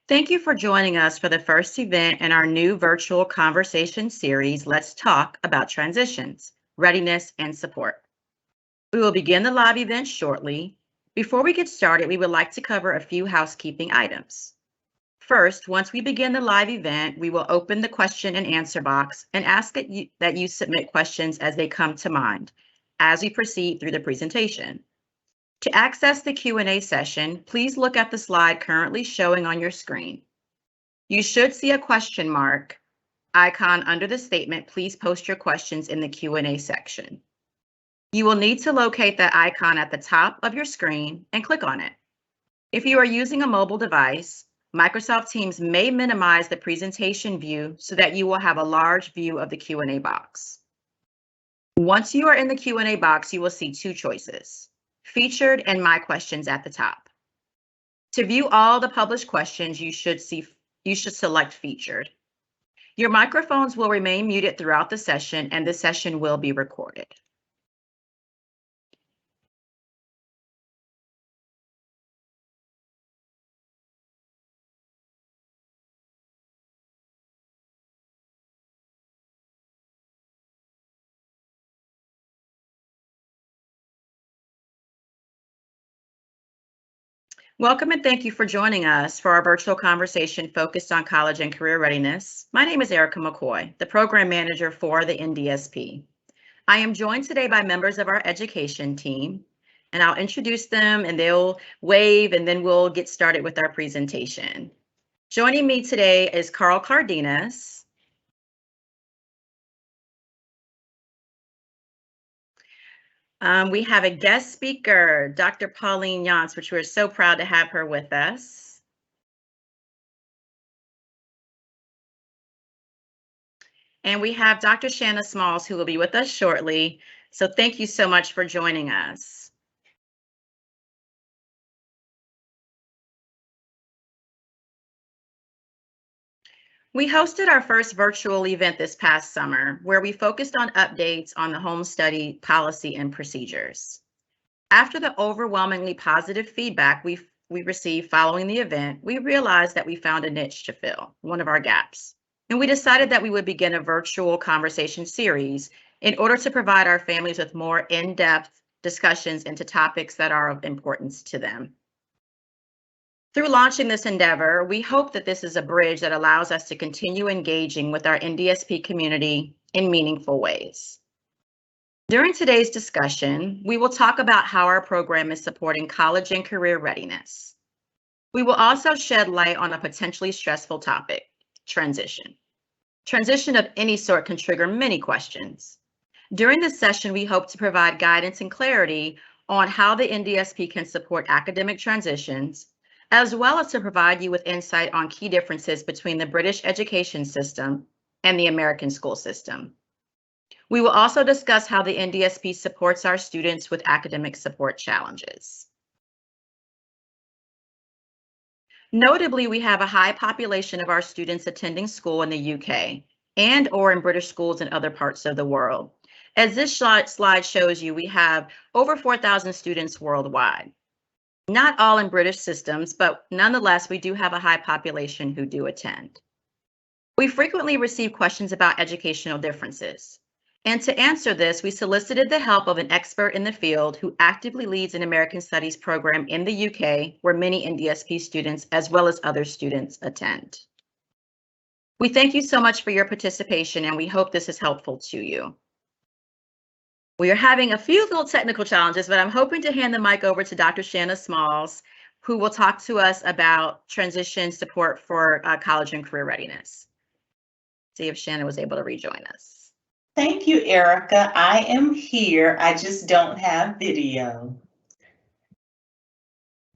Thank you for joining us for the first event in our new virtual conversation series, Let's Talk About Transitions, Readiness, and Support. We will begin the live event shortly. Before we get started, we would like to cover a few housekeeping items. First, once we begin the live event, we will open the question and answer box and ask that you submit questions as they come to mind as we proceed through the presentation. To access the Q&A session, please look at the slide currently showing on your screen. You should see a question mark icon under the statement, "Please post your questions in the Q&A section." You will need to locate that icon at the top of your screen and click on it. If you are using a mobile device, Microsoft Teams may minimize the presentation view so that you will have a large view of the Q&A box. Once you are in the Q&A box, you will see two choices: Featured and My Questions at the top. To view all the published questions, you should select Featured. Your microphones will remain muted throughout the session, and the session will be recorded. Welcome and thank you for joining us for our virtual conversation focused on college and career readiness. My name is Erica McCoy, the program manager for the NDSP. I am joined today by members of our education team, and I'll introduce them and they'll wave and then we'll get started with our presentation. Joining me today is Carl Cardenas. We have a guest speaker, Dr. Pauline Younts, which we're so proud to have her with us. And we have Dr. Shanna Smalls, who will be with us shortly. So thank you so much for joining us. We hosted our first virtual event this past summer, where we focused on updates on the home study policy and procedures. After the overwhelmingly positive feedback we received following the event, we realized that we found a niche to fill, one of our gaps. And we decided that we would begin a virtual conversation series in order to provide our families with more in-depth discussions into topics that are of importance to them. Through launching this endeavor, we hope that this is a bridge that allows us to continue engaging with our NDSP community in meaningful ways. During today's discussion, we will talk about how our program is supporting college and career readiness. We will also shed light on a potentially stressful topic, transition. Transition of any sort can trigger many questions. During this session, we hope to provide guidance and clarity on how the NDSP can support academic transitions, as well as to provide you with insight on key differences between the British education system and the American school system. We will also discuss how the NDSP supports our students with academic support challenges. Notably, we have a high population of our students attending school in the UK and/or in British schools in other parts of the world. As this slide shows you, we have over 4,000 students worldwide. Not all in British systems, but nonetheless, we do have a high population who do attend. We frequently receive questions about educational differences. And to answer this, we solicited the help of an expert in the field who actively leads an American Studies program in the UK, where many NDSP students, as well as other students, attend. We thank you so much for your participation, and we hope this is helpful to you. We are having a few little technical challenges, but I'm hoping to hand the mic over to Dr. Shanna Smalls, who will talk to us about transition support for college and career readiness. See if Shanna was able to rejoin us. Thank you, Erica. I am here. I just don't have video.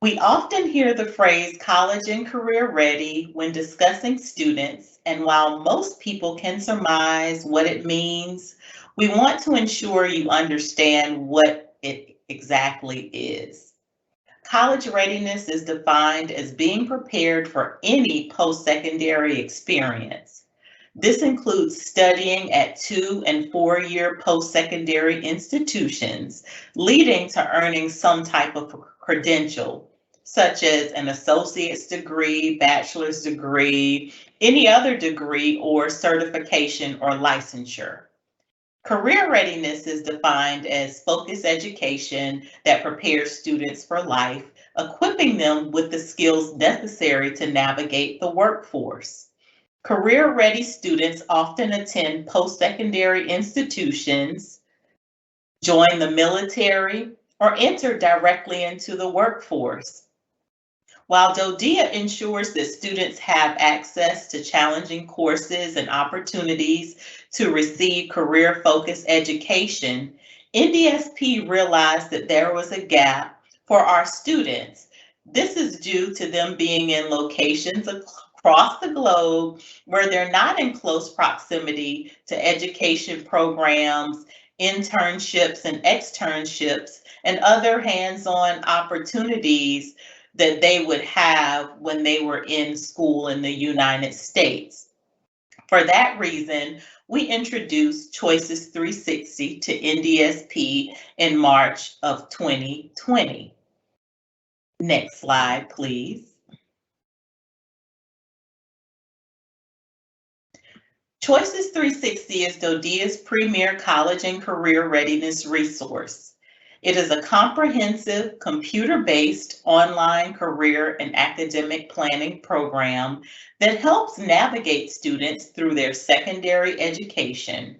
We often hear the phrase college and career ready when discussing students, and while most people can surmise what it means, we want to ensure you understand what it exactly is. College readiness is defined as being prepared for any post-secondary experience. This includes studying at 2- and 4-year post-secondary institutions, leading to earning some type of credential, such as an associate's degree, bachelor's degree, any other degree or certification or licensure. Career readiness is defined as focused education that prepares students for life, equipping them with the skills necessary to navigate the workforce. Career-ready students often attend post-secondary institutions, join the military, or enter directly into the workforce. While DODEA ensures that students have access to challenging courses and opportunities to receive career-focused education, NDSP realized that there was a gap for our students. This is due to them being in locations across the globe where they're not in close proximity to education programs, internships and externships, and other hands-on opportunities that they would have when they were in school in the United States. For that reason, we introduced Choices 360 to NDSP in March of 2020. Next slide, please. Choices 360 is DODEA's premier college and career readiness resource. It is a comprehensive, computer-based online career and academic planning program that helps navigate students through their secondary education,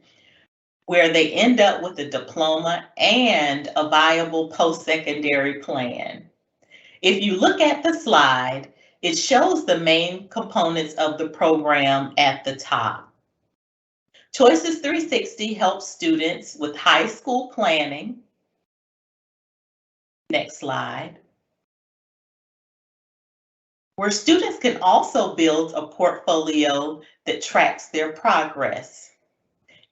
where they end up with a diploma and a viable post-secondary plan. If you look at the slide, it shows the main components of the program at the top. Choices 360 helps students with high school planning. Next slide. Where students can also build a portfolio that tracks their progress.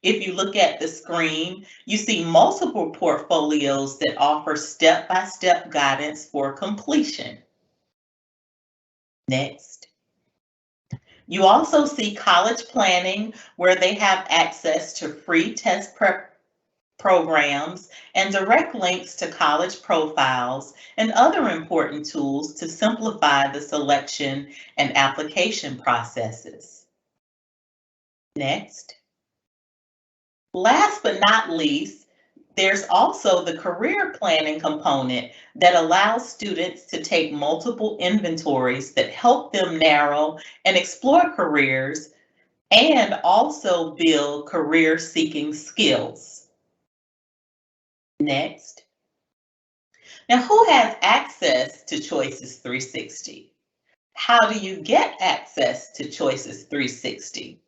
If you look at the screen, you see multiple portfolios that offer step-by-step guidance for completion. Next. You also see college planning, where they have access to free test prep programs and direct links to college profiles and other important tools to simplify the selection and application processes. Next. Last but not least, there's also the career planning component that allows students to take multiple inventories that help them narrow and explore careers and also build career-seeking skills. Next. Now, who has access to Choices 360? How do you get access to Choices 360?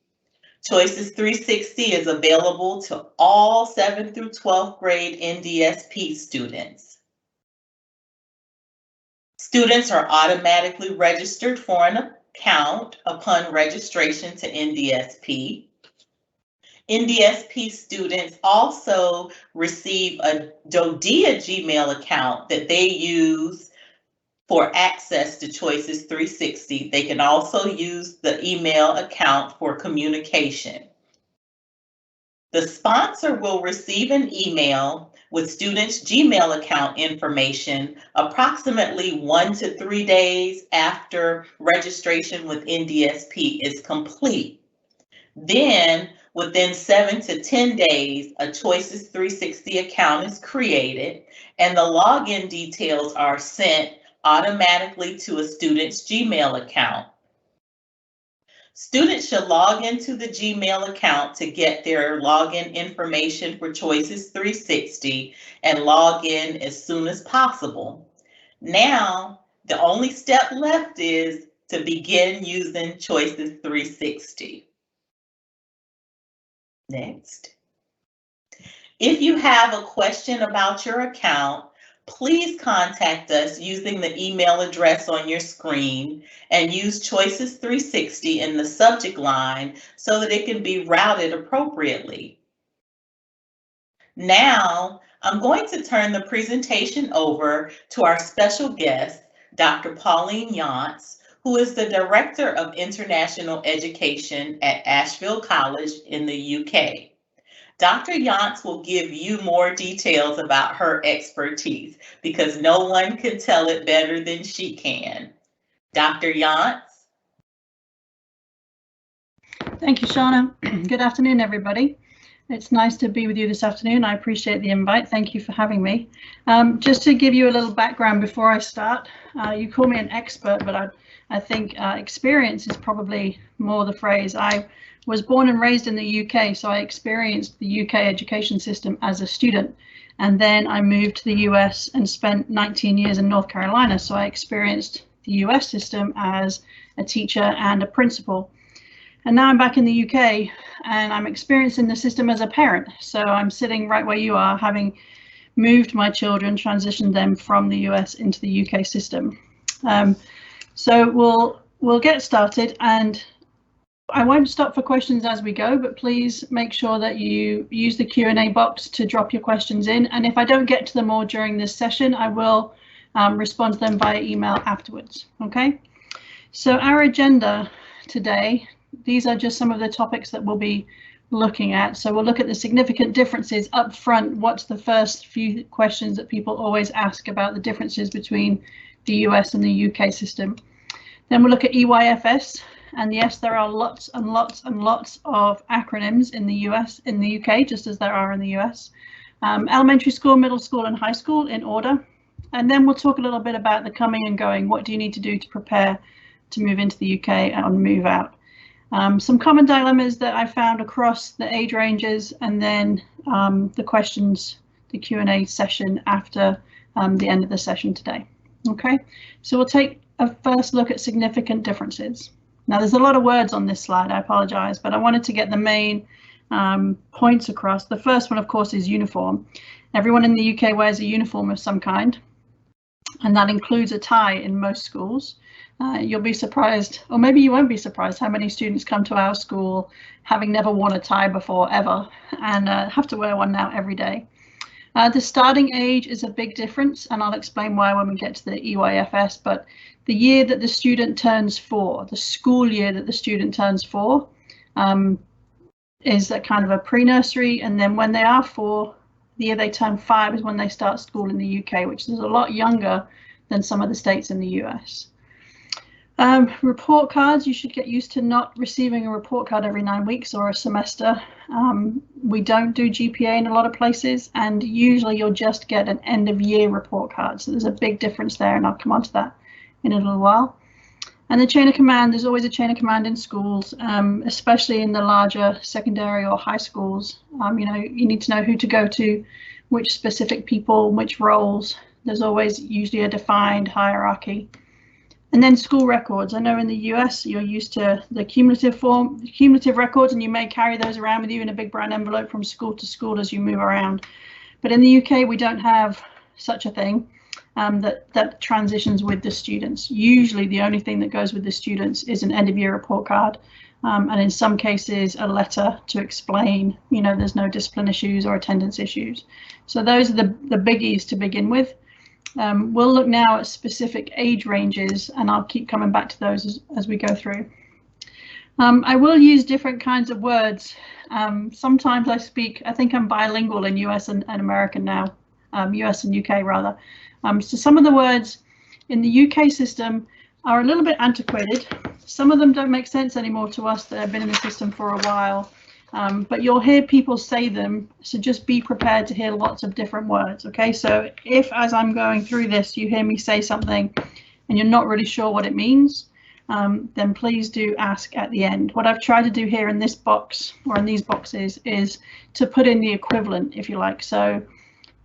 Choices 360 is available to all 7th through 12th grade NDSP students. Students are automatically registered for an account upon registration to NDSP. NDSP students also receive a DODEA Gmail account that they use for access to Choices 360. They can also use the email account for communication. The sponsor will receive an email with students' Gmail account information approximately 1 to 3 days after registration with NDSP is complete. Then, within 7 to 10 days, a Choices 360 account is created and the login details are sent automatically to a student's Gmail account. Students should log into the Gmail account to get their login information for Choices 360 and log in as soon as possible. Now, the only step left is to begin using Choices 360. Next. If you have a question about your account, please contact us using the email address on your screen and use Choices 360 in the subject line so that it can be routed appropriately. Now, I'm going to turn the presentation over to our special guest, Dr. Pauline Younts, who is the Director of International Education at Asheville College in the UK. Dr. Younts will give you more details about her expertise because no one can tell it better than she can. Dr. Younts? Thank you, Shauna. Good afternoon, everybody. It's nice to be with you this afternoon. I appreciate the invite. Thank you for having me. Just to give you a little background before I start, you call me an expert, but I think experience is probably more the phrase. I was born and raised in the UK, so I experienced the UK education system as a student. And then I moved to the US and spent 19 years in North Carolina. So I experienced the US system as a teacher and a principal. And now I'm back in the UK and I'm experiencing the system as a parent. So I'm sitting right where you are, having moved my children, transitioned them from the US into the UK system. So we'll get started, and I won't stop for questions as we go, but please make sure that you use the Q&A box to drop your questions in. And if I don't get to them all during this session, I will respond to them via email afterwards. Okay, so our agenda today, these are just some of the topics that we'll be looking at. So we'll look at the significant differences up front. What's the first few questions that people always ask about the differences between the US and the UK system? Then we'll look at EYFS. And yes, there are lots and lots and lots of acronyms in the UK, just as there are in the US. Elementary school, middle school, and high school in order. And then we'll talk a little bit about the coming and going. What do you need to do to prepare to move into the UK and move out? Some common dilemmas that I found across the age ranges, and then the questions, the Q&A session after the end of the session today. Okay, so we'll take a first look at significant differences. Now, there's a lot of words on this slide, I apologize, but I wanted to get the main points across. The first one, of course, is uniform. Everyone in the UK wears a uniform of some kind, and that includes a tie in most schools. You'll be surprised, or maybe you won't be surprised, how many students come to our school having never worn a tie before ever and have to wear one now every day. The starting age is a big difference, and I'll explain why when we get to the EYFS, but the year that the student turns 4, the school year that the student turns 4, is a kind of a pre-nursery, and then when they are 4, the year they turn 5 is when they start school in the UK, which is a lot younger than some of the states in the US. Report cards, you should get used to not receiving a report card every 9 weeks or a semester. We don't do GPA in a lot of places, and usually you'll just get an end of year report card. So there's a big difference there, and I'll come on to that in a little while. And the chain of command, there's always a chain of command in schools, especially in the larger secondary or high schools. You know, you need to know who to go to, which specific people, which roles. There's always usually a defined hierarchy. And then school records. I know in the US you're used to the cumulative records, and you may carry those around with you in a big brown envelope from school to school as you move around. But in the UK we don't have such a thing that transitions with the students. Usually the only thing that goes with the students is an end of year report card, and in some cases a letter to explain, you know, there's no discipline issues or attendance issues. So those are the biggies to begin with. We'll look now at specific age ranges, and I'll keep coming back to those as we go through. I will use different kinds of words. Sometimes I think I'm bilingual in US and American now, US and UK rather. So some of the words in the UK system are a little bit antiquated. Some of them don't make sense anymore to us that have been in the system for a while. But you'll hear people say them, so just be prepared to hear lots of different words. Okay, so if as I'm going through this you hear me say something and you're not really sure what it means, then please do ask at the end. What I've tried to do here in this box, or in these boxes, is to put in the equivalent, if you like. So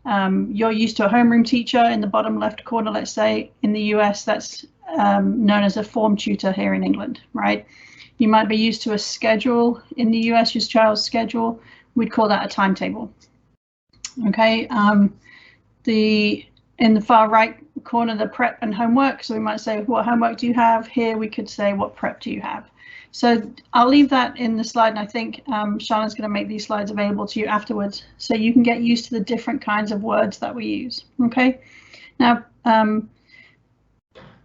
you're used to a homeroom teacher in the bottom left corner, let's say. In the US that's known as a form tutor here in England, right? You might be used to a schedule in the US, your child's schedule. We'd call that a timetable. Okay, in the far right corner, the prep and homework. So we might say, what homework do you have? Here we could say, what prep do you have? So I'll leave that in the slide, and I think Shauna's going to make these slides available to you afterwards, so you can get used to the different kinds of words that we use. Okay, now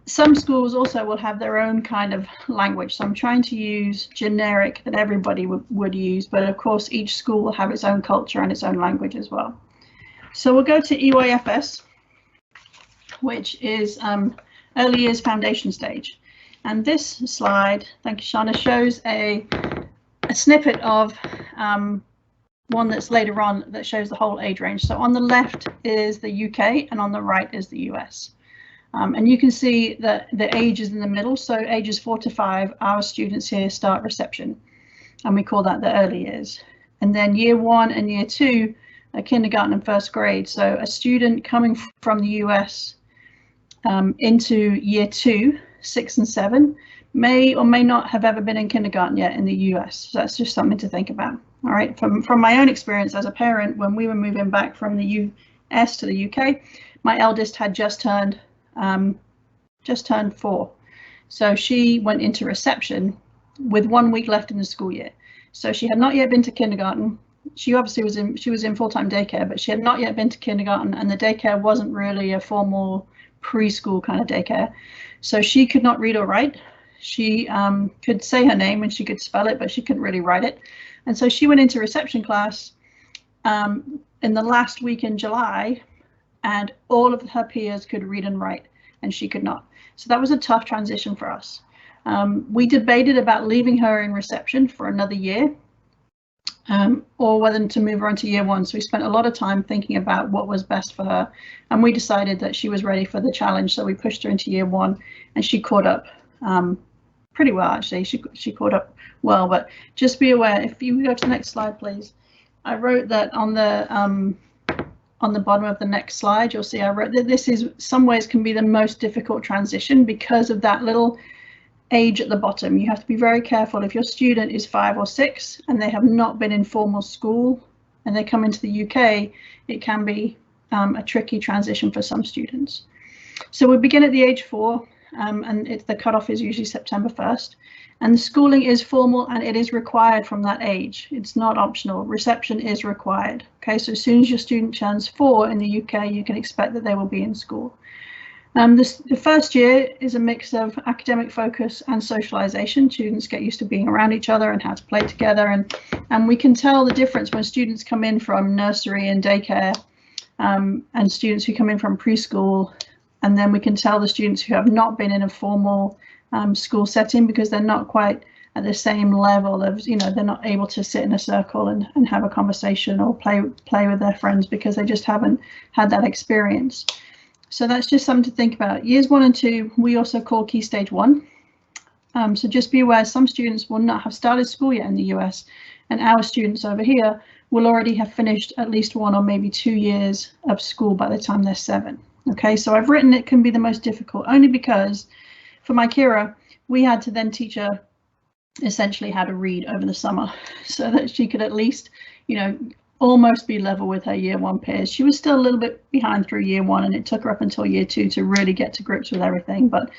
Some schools also will have their own kind of language. So I'm trying to use generic that everybody would use, but of course each school will have its own culture and its own language as well. So we'll go to EYFS, which is early years foundation stage. And this slide, thank you, Shauna, shows a snippet of one that's later on that shows the whole age range. So on the left is the UK and on the right is the US. And you can see that the ages in the middle. So ages 4 to 5, our students here start reception, and we call that the early years. And then year 1 and year 2 are kindergarten and first grade. So a student coming from the US into year 2, 6 and 7 may or may not have ever been in kindergarten yet in the US. So that's just something to think about. All right, from my own experience as a parent, when we were moving back from the US to the UK, my eldest had just turned 4. So she went into reception with 1 week left in the school year. So she had not yet been to kindergarten. She obviously was in full-time daycare, but she had not yet been to kindergarten, and the daycare wasn't really a formal preschool kind of daycare. So she could not read or write. She could say her name and she could spell it, but she couldn't really write it. And so she went into reception class in the last week in July, and all of her peers could read and write, and she could not. So that was a tough transition for us. We debated about leaving her in reception for another year, or whether to move her on to year 1. So we spent a lot of time thinking about what was best for her, and we decided that she was ready for the challenge. So we pushed her into year 1, and she caught up pretty well, actually. She caught up well, but just be aware, if you go to the next slide, please. I wrote that on the bottom of the next slide. You'll see I wrote that this is some ways can be the most difficult transition because of that little age at the bottom. You have to be very careful. If your student is 5 or 6 and they have not been in formal school and they come into the UK, it can be a tricky transition for some students. So we begin at the age 4, and the cutoff is usually September 1st. And the schooling is formal and it is required from that age. It's not optional. Reception is required. Okay, so as soon as your student turns 4 in the UK, you can expect that they will be in school. The first year is a mix of academic focus and socialization. Students get used to being around each other and how to play together. And we can tell the difference when students come in from nursery and daycare and students who come in from preschool. And then we can tell the students who have not been in a formal school setting because they're not quite at the same level of, they're not able to sit in a circle and have a conversation or play with their friends because they just haven't had that experience. So that's just something to think about. Years 1 and 2, we also call Key Stage 1. So just be aware, some students will not have started school yet in the US, and our students over here will already have finished at least 1 or maybe 2 years of school by the time they're 7. Okay, so I've written it can be the most difficult only because for my Kira, we had to then teach her essentially how to read over the summer so that she could at least, almost be level with her year 1 peers. She was still a little bit behind through year 1, and it took her up until year 2 to really get to grips with everything. But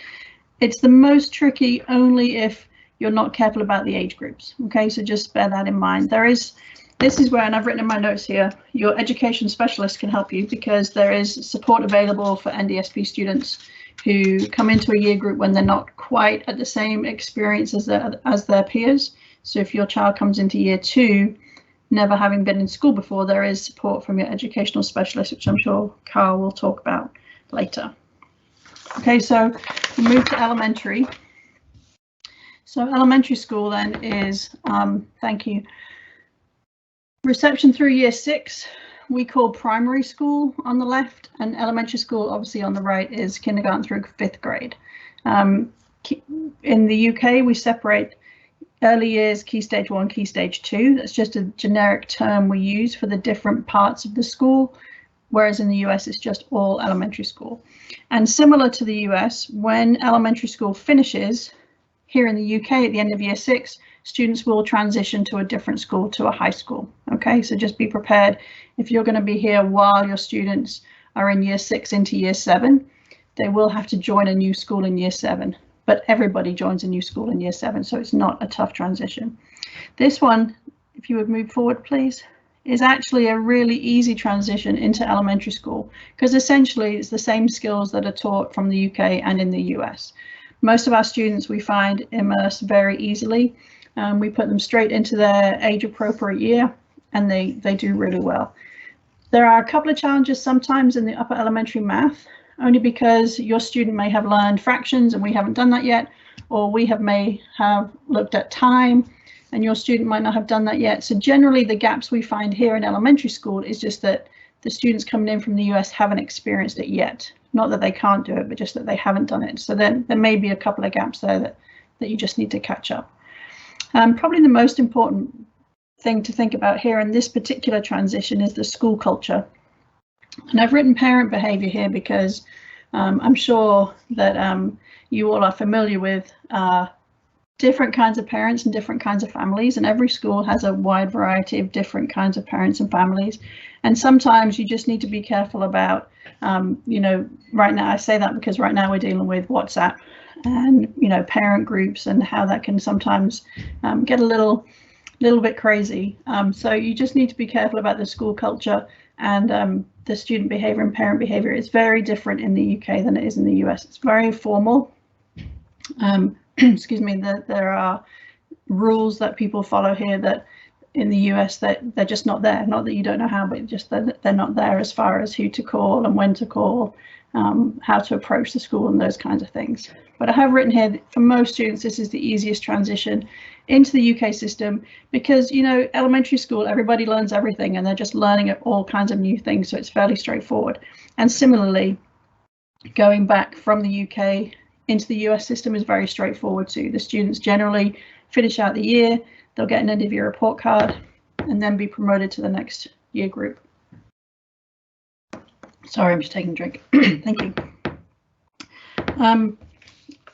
it's the most tricky only if you're not careful about the age groups. Okay, so just bear that in mind. This is where, and I've written in my notes here, your education specialist can help you because there is support available for NDSP students who come into a year group when they're not quite at the same experience as their peers. So if your child comes into year 2, never having been in school before, there is support from your educational specialist, which I'm sure Carl will talk about later. Okay, so we move to elementary. So elementary school then is, thank you, reception through year 6. We call primary school on the left, and elementary school obviously on the right is kindergarten through 5th grade. In the UK, we separate early years, Key Stage 1, Key Stage 2. That's just a generic term we use for the different parts of the school, whereas in the US it's just all elementary school. And similar to the US, when elementary school finishes, here in the UK at the end of year 6, students will transition to a different school, to a high school. Okay, so just be prepared. If you're going to be here while your students are in year 6 into year 7, they will have to join a new school in year 7. But everybody joins a new school in year 7, so it's not a tough transition. This one, if you would move forward, please, is actually a really easy transition into elementary school, because essentially it's the same skills that are taught from the UK and in the US. Most of our students we find immerse very easily. We put them straight into their age appropriate year and they do really well. There are a couple of challenges sometimes in the upper elementary math, only because your student may have learned fractions and we haven't done that yet, or we may have looked at time and your student might not have done that yet. So generally the gaps we find here in elementary school is just that the students coming in from the US haven't experienced it yet. Not that they can't do it, but just that they haven't done it. So then there may be a couple of gaps there that you just need to catch up. Probably the most important thing to think about here in this particular transition is the school culture. And I've written parent behavior here because I'm sure that you all are familiar with different kinds of parents and different kinds of families, and every school has a wide variety of different kinds of parents and families. And sometimes you just need to be careful about, you know, right now I say that because right now we're dealing with WhatsApp and, you know, parent groups and how that can sometimes get a little bit crazy. So you just need to be careful about the school culture and the student behavior and parent behavior. Is very different in the UK than it is in the US. It's very formal. Excuse me, there are rules that people follow here that in the US that they're just not there. Not that you don't know how, but just that they're not there as far as who to call and when to call, how to approach the school and those kinds of things. But I have written here that for most students, this is the easiest transition into the UK system because, you know, elementary school, everybody learns everything and they're just learning all kinds of new things. So it's fairly straightforward. And similarly, going back from the UK into the US system is very straightforward too. The students generally finish out the year, they'll get an end of year report card and then be promoted to the next year group. Sorry, I'm just taking a drink. Thank you.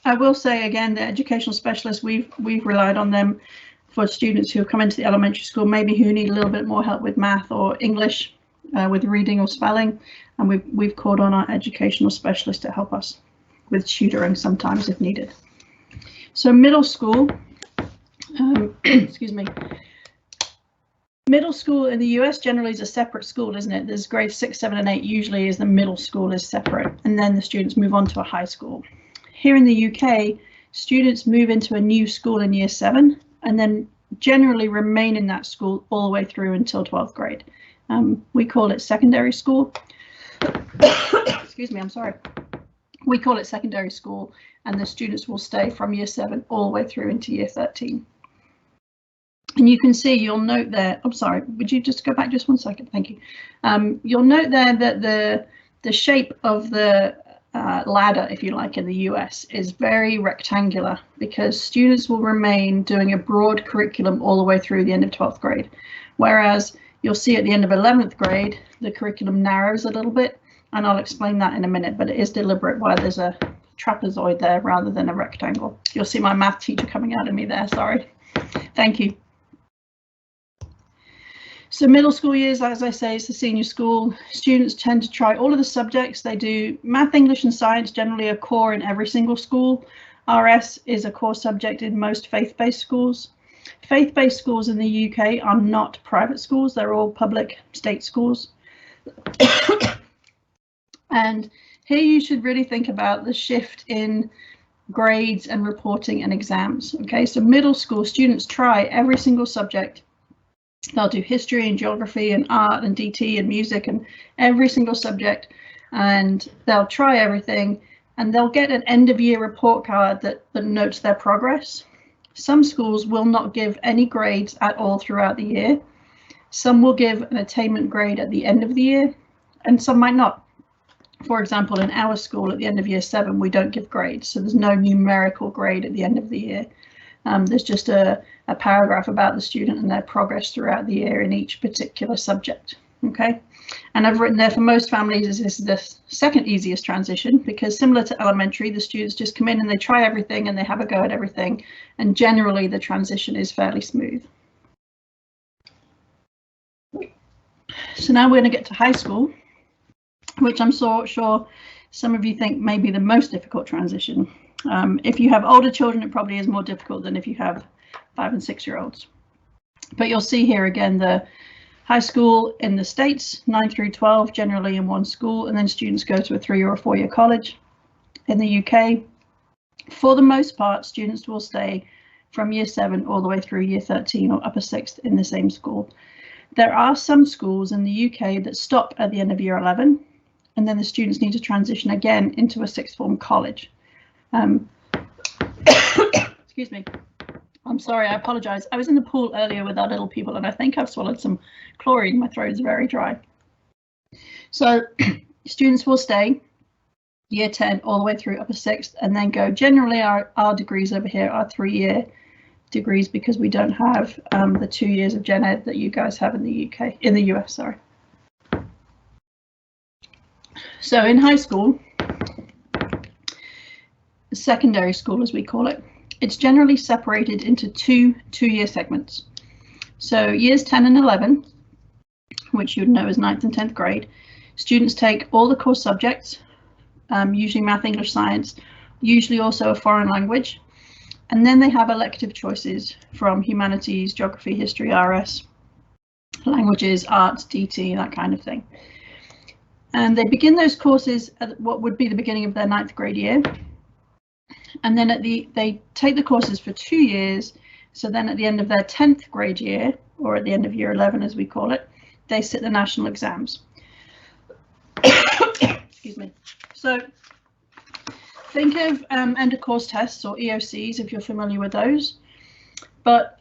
I will say again, the educational specialists, we've relied on them for students who have come into the elementary school, maybe who need a little bit more help with math or English, with reading or spelling, and we've called on our educational specialists to help us with tutoring sometimes if needed. So middle school, excuse me. Middle school in the US generally is a separate school, isn't it? There's grades 6, 7, and 8 usually is the middle school is separate, and then the students move on to a high school. Here in the UK, students move into a new school in year 7 and then generally remain in that school all the way through until 12th grade. We call it secondary school. Excuse me, I'm sorry. We call it secondary school, and the students will stay from year 7 all the way through into year 13. And you can see, you'll note there, I'm sorry, would you just go back just one second? Thank you. You'll note there that the shape of the ladder, if you like, in the US is very rectangular because students will remain doing a broad curriculum all the way through the end of 12th grade. Whereas you'll see at the end of 11th grade, the curriculum narrows a little bit, and I'll explain that in a minute, but it is deliberate why there's a trapezoid there rather than a rectangle. You'll see my math teacher coming out of me there, sorry. Thank you. So middle school years, as I say, it's the senior school. Students tend to try all of the subjects. They do math, English and science, generally a core in every single school. RS is a core subject in most faith-based schools. Faith-based schools in the UK are not private schools. They're all public state schools. And here you should really think about the shift in grades and reporting and exams. Okay, so middle school students try every single subject. They'll do history and geography and art and DT and music and every single subject, and they'll try everything, and they'll get an end of year report card that notes their progress. Some schools will not give any grades at all throughout the year. Some will give an attainment grade at the end of the year, and some might not. For example, in our school at the end of year 7, we don't give grades, so there's no numerical grade at the end of the year. There's just a paragraph about the student and their progress throughout the year in each particular subject. Okay, and I've written there for most families this is the second easiest transition because similar to elementary, the students just come in and they try everything and they have a go at everything, and generally the transition is fairly smooth. So now we're going to get to high school, which I'm sure some of you think may be the most difficult transition. If you have older children, it probably is more difficult than if you have 5- and 6-year-olds. But you'll see here again High school in the States, 9 through 12, generally in one school, and then students go to a 3 or a 4-year college. In the UK, for the most part, students will stay from year 7 all the way through year 13 or upper 6th in the same school. There are some schools in the UK that stop at the end of year 11, and then the students need to transition again into a 6th form college. Excuse me. I'm sorry, I apologize. I was in the pool earlier with our little people and I think I've swallowed some chlorine. My throat is very dry. So students will stay year 10 all the way through upper 6th and then go. Generally our degrees over here are 3-year degrees because we don't have the 2 years of gen ed that you guys have in the UK, in the US, sorry. So in high school, secondary school as we call it, it's generally separated into two-year segments. So years 10 and 11, which you would know as 9th and 10th grade, students take all the core subjects, usually math, English, science, usually also a foreign language, and then they have elective choices from humanities, geography, history, RS, languages, arts, DT, that kind of thing. And they begin those courses at what would be the beginning of their 9th grade year. And then they take the courses for 2 years. So then at the end of their 10th grade year, or at the end of year 11, as we call it, they sit the national exams. Excuse me. So think of end of course tests or EOCs if you're familiar with those. But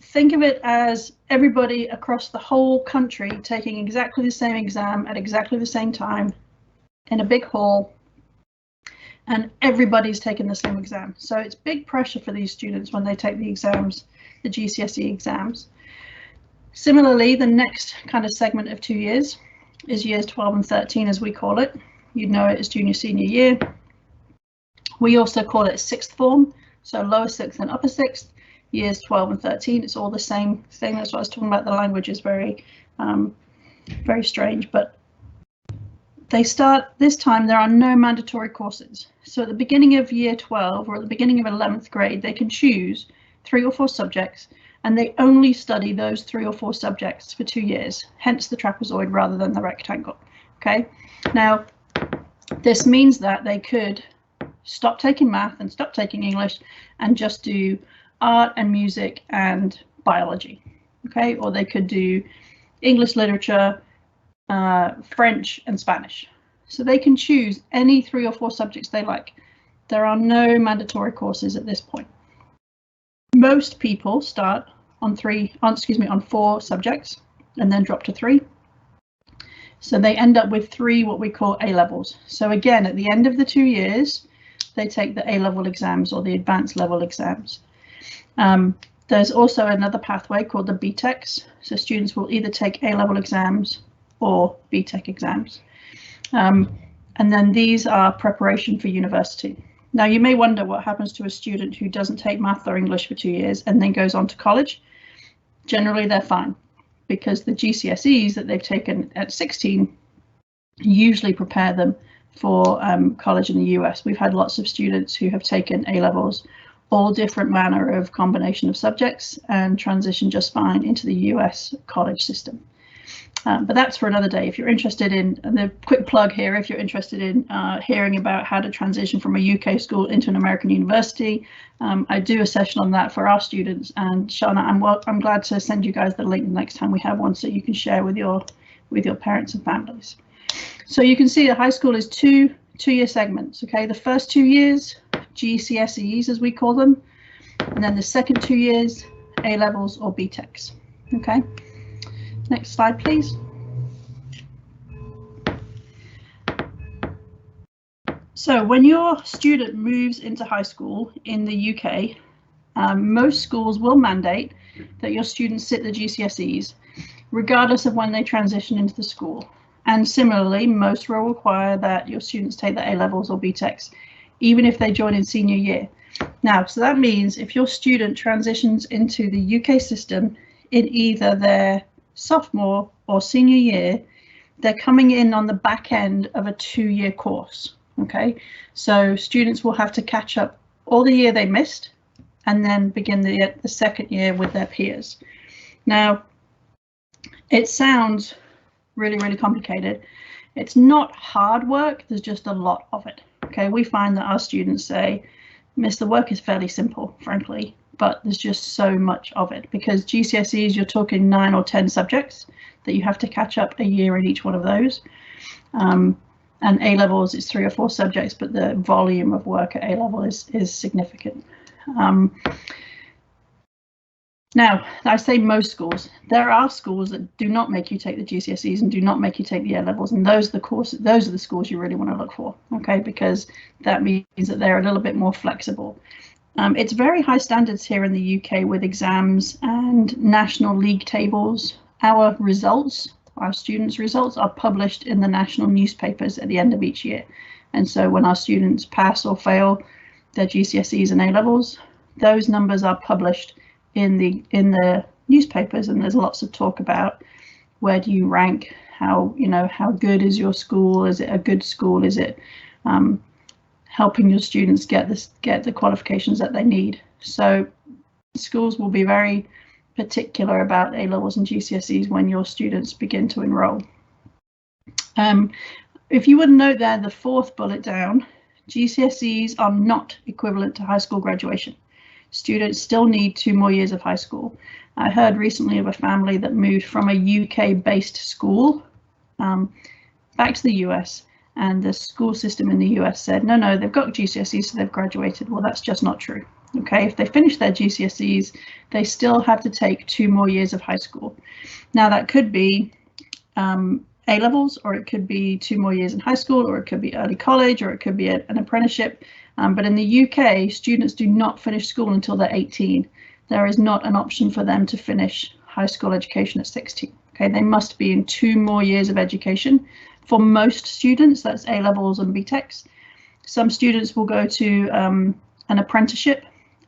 think of it as everybody across the whole country taking exactly the same exam at exactly the same time in a big hall, and everybody's taking the same exam. So it's big pressure for these students when they take the exams, the GCSE exams. Similarly, the next kind of segment of 2 years is years 12 and 13, as we call it. You'd know it as junior, senior year. We also call it 6th form, so lower 6th and upper 6th. Years 12 and 13, it's all the same thing. That's what I was talking about. The language is very strange, but they start this time. There are no mandatory courses. So at the beginning of year 12 or at the beginning of 11th grade, they can choose 3 or 4 subjects, and they only study those 3 or 4 subjects for 2 years, hence the trapezoid rather than the rectangle. Okay, now this means that they could stop taking math and stop taking English and just do art and music and biology. Okay, or they could do English literature, French and Spanish. So they can choose any 3 or 4 subjects they like. There are no mandatory courses at this point. Most people start on 4 subjects and then drop to 3. So they end up with 3 what we call A levels. So again, at the end of the 2 years, they take the A level exams or the advanced level exams. There's also another pathway called the BTECs. So students will either take A level exams or BTEC exams. And then these are preparation for university. Now you may wonder what happens to a student who doesn't take math or English for 2 years and then goes on to college. Generally they're fine because the GCSEs that they've taken at 16 usually prepare them for college in the US. We've had lots of students who have taken A levels, all different manner of combination of subjects, and transition just fine into the US college system. But that's for another day. If you're interested in, the quick plug here, if you're interested in hearing about how to transition from a UK school into an American university, I do a session on that for our students. And Shauna, I'm glad to send you guys the link next time we have one so you can share with your parents and families. So you can see that high school is two-year segments. Okay, the first 2 years, GCSEs as we call them, and then the second 2 years, A levels or BTECs. Okay. Next slide, please. So when your student moves into high school in the UK, most schools will mandate that your students sit the GCSEs, regardless of when they transition into the school. And similarly, most will require that your students take the A levels or BTECs, even if they join in senior year. Now, so that means if your student transitions into the UK system in either their sophomore or senior year, they're coming in on the back end of a 2-year course. Okay, so students will have to catch up all the year they missed and then begin the second year with their peers. Now, It sounds really, really complicated. It's not hard work, there's just a lot of it. Okay, we find that our students say, Miss, the work is fairly simple, frankly, but there's just so much of it because GCSEs, you're talking 9 or 10 subjects that you have to catch up a year in each one of those. And A levels is 3 or 4 subjects, but the volume of work at A level is significant. Now, I say most schools. There are schools that do not make you take the GCSEs and do not make you take the A levels, and those are the schools you really want to look for, okay? Because that means that they're a little bit more flexible. It's very high standards here in the UK with exams and national league tables. Our results, our students' results, are published in the national newspapers at the end of each year, and so when our students pass or fail their GCSEs and A levels, those numbers are published in the newspapers, and there's lots of talk about where do you rank, how good is your school, is it a good school, is it helping your students get the qualifications that they need. So schools will be very particular about A levels and GCSEs when your students begin to enroll. If you would note there, the 4th bullet down, GCSEs are not equivalent to high school graduation. Students still need 2 more years of high school. I heard recently of a family that moved from a UK-based school back to the US, and the school system in the US said, no, they've got GCSEs, so they've graduated. Well, that's just not true. Okay, if they finish their GCSEs, they still have to take 2 more years of high school. Now, that could be A levels, or it could be 2 more years in high school, or it could be early college, or it could be an apprenticeship. But in the UK, students do not finish school until they're 18. There is not an option for them to finish high school education at 16. Okay, they must be in 2 more years of education. For most students, that's A levels and BTECs. Some students will go to an apprenticeship,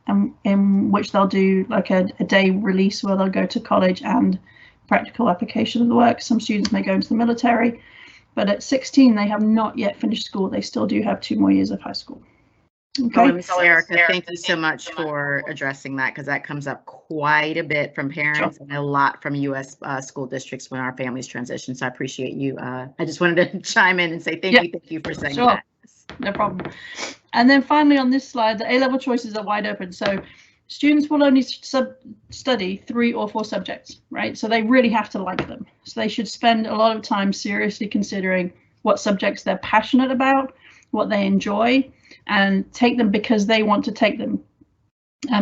in which they'll do like a day release where they'll go to college and practical application of the work. Some students may go into the military, but at 16, they have not yet finished school. They still do have 2 more years of high school. Okay. Ms. Erica, thank you so much for addressing that, because that comes up quite a bit from parents and a lot from U.S. School districts when our families transition. So I appreciate you. I just wanted to chime in and say thank you for saying that. No problem. And then finally on this slide, the A-level choices are wide open. So students will only study 3 or 4 subjects, right? So they really have to like them. So they should spend a lot of time seriously considering what subjects they're passionate about, what they enjoy, and take them because they want to take them.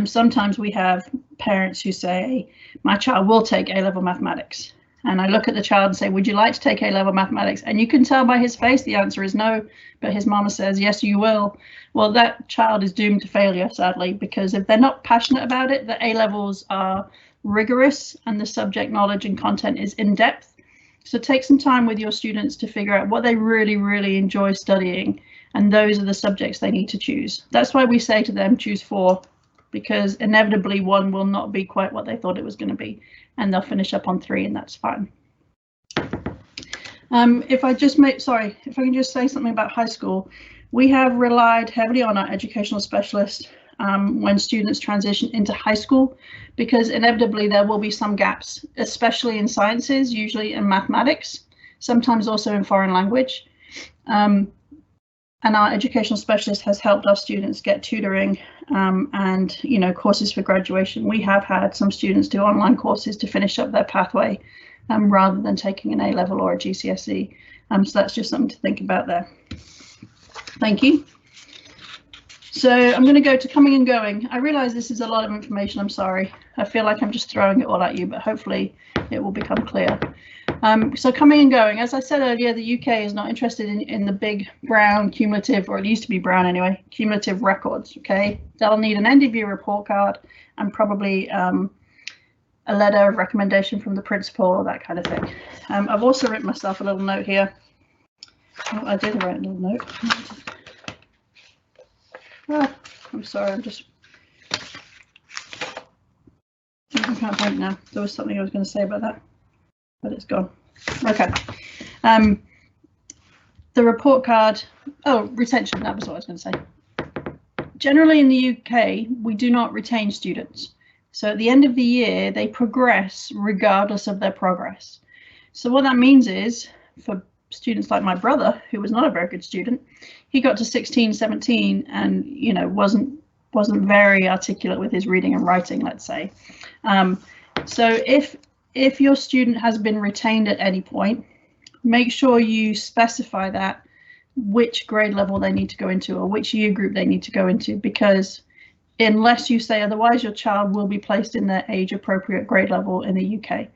Sometimes we have parents who say, my child will take A-level mathematics. And I look at the child and say, would you like to take A-level mathematics? And you can tell by his face the answer is no, but his mama says, yes, you will. Well, that child is doomed to failure, sadly, because if they're not passionate about it, the A-levels are rigorous and the subject knowledge and content is in depth. So take some time with your students to figure out what they really, really enjoy studying. And those are the subjects they need to choose. That's why we say to them, choose 4, because inevitably 1 will not be quite what they thought it was going to be. And they'll finish up on 3, and that's fine. If I can just say something about high school, we have relied heavily on our educational specialist when students transition into high school, because inevitably there will be some gaps, especially in sciences, usually in mathematics, sometimes also in foreign language. And our educational specialist has helped our students get tutoring and courses for graduation. We have had some students do online courses to finish up their pathway rather than taking an A-level or a GCSE. So that's just something to think about there. Thank you. So I'm going to go to coming and going. I realize this is a lot of information. I'm sorry. I feel like I'm just throwing it all at you, but hopefully it will become clear. So coming and going, as I said earlier, the UK is not interested in the big brown cumulative, or it used to be brown anyway, cumulative records. Okay, they'll need an end of year report card and probably a letter of recommendation from the principal or that kind of thing. I've also written myself a little note here. Oh, I did write a little note. Oh, I'm sorry, I can't think now. There was something I was going to say about that, but it's gone. Okay. The report card, retention, that was what I was going to say. Generally in the UK, we do not retain students. So at the end of the year, they progress regardless of their progress. So what that means is, for students like my brother, who was not a very good student, he got to 16, 17 and, you know, wasn't very articulate with his reading and writing, let's say. So if your student has been retained at any point, make sure you specify that, which grade level they need to go into or which year group they need to go into, because unless you say otherwise, your child will be placed in their age appropriate grade level in the UK.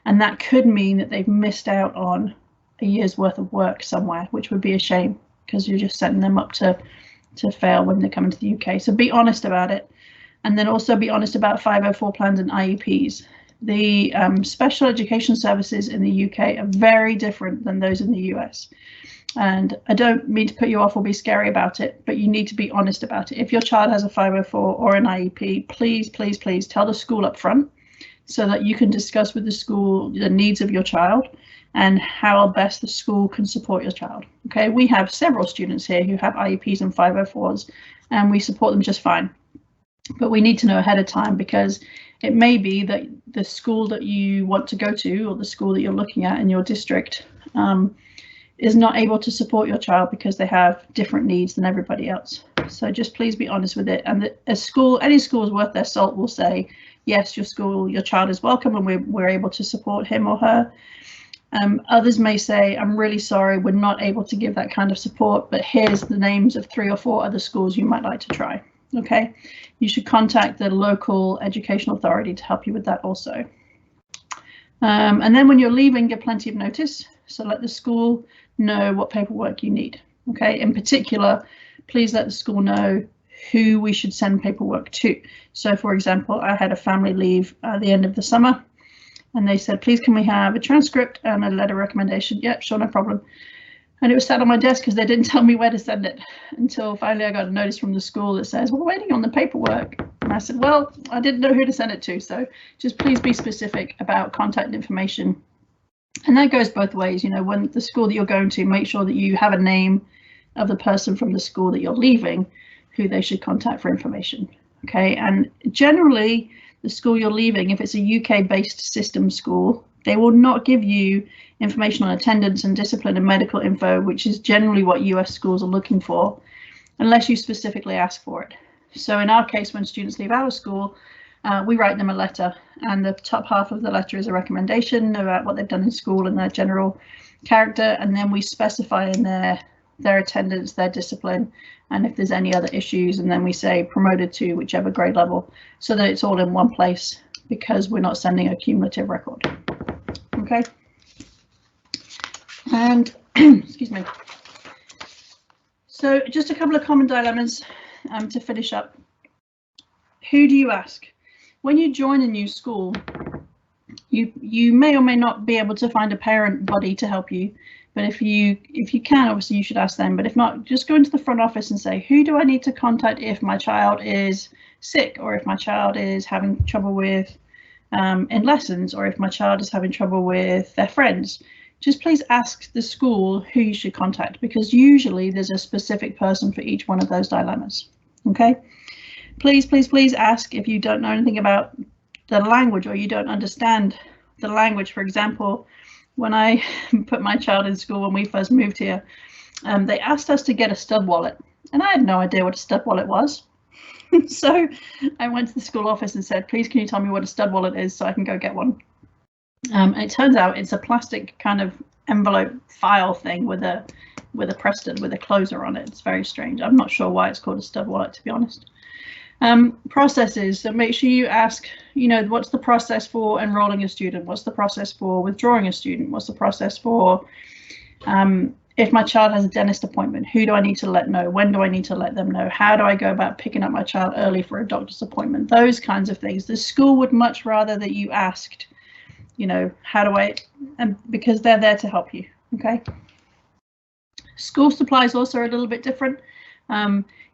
And that could mean that they've missed out on a year's worth of work somewhere, which would be a shame because you're just setting them up to fail when they come into the UK. So be honest about it. And then also be honest about 504 plans and IEPs. The special education services in the UK are very different than those in the US. And I don't mean to put you off or be scary about it, but you need to be honest about it. If your child has a 504 or an IEP, please, please, please tell the school up front so that you can discuss with the school the needs of your child and how best the school can support your child. Okay, we have several students here who have IEPs and 504s, and we support them just fine. But we need to know ahead of time, because it may be that the school that you want to go to or the school that you're looking at in your district is not able to support your child because they have different needs than everybody else. So just please be honest with it. And a school, any school is worth their salt will say, yes, your child is welcome and we're able to support him or her. Others may say, I'm really sorry, we're not able to give that kind of support, but here's the names of 3 or 4 other schools you might like to try. Okay, you should contact the local education authority to help you with that also. And then when you're leaving, give plenty of notice. So let the school know what paperwork you need. Okay, in particular, please let the school know who we should send paperwork to. So for example, I had a family leave at the end of the summer and they said, please can we have a transcript and a letter recommendation? Yep, sure, no problem. And it was sat on my desk because they didn't tell me where to send it until finally I got a notice from the school that says, we're waiting on the paperwork. And I said, well, I didn't know who to send it to. So just please be specific about contact information. And that goes both ways. You know, when the school that you're going to, make sure that you have a name of the person from the school that you're leaving who they should contact for information. Okay, and generally the school you're leaving, if it's a UK based system school, they will not give you information on attendance and discipline and medical info, which is generally what US schools are looking for, unless you specifically ask for it. So in our case, when students leave our school, we write them a letter, and the top half of the letter is a recommendation about what they've done in school and their general character, and then we specify in their attendance, their discipline, and if there's any other issues, and then we say promoted to whichever grade level, so that it's all in one place, because we're not sending a cumulative record. Okay, and excuse me. So just a couple of common dilemmas to finish up. Who do you ask? When you join a new school, you may or may not be able to find a parent body to help you, but if you can, obviously you should ask them. But if not, just go into the front office and say, who do I need to contact if my child is sick, or if my child is having trouble with in lessons, or if my child is having trouble with their friends. Just please ask the school who you should contact, because usually there's a specific person for each one of those dilemmas. Okay, please, please, please ask if you don't know anything about the language or you don't understand the language. For example, when I put my child in school when we first moved here, they asked us to get a stud wallet, and I had no idea what a stud wallet was. So I went to the school office and said, please can you tell me what a stud wallet is so I can go get one. And it turns out it's a plastic kind of envelope file thing with a Preston with a closer on it. It's very strange. I'm not sure why it's called a stud wallet, to be honest. Processes, so make sure you ask, you know, what's the process for enrolling a student? What's the process for withdrawing a student? What's the process for if my child has a dentist appointment, who do I need to let know? When do I need to let them know? How do I go about picking up my child early for a doctor's appointment? Those kinds of things. The school would much rather that you asked, you know, how do I, and because they're there to help you. Okay. School supplies also are a little bit different.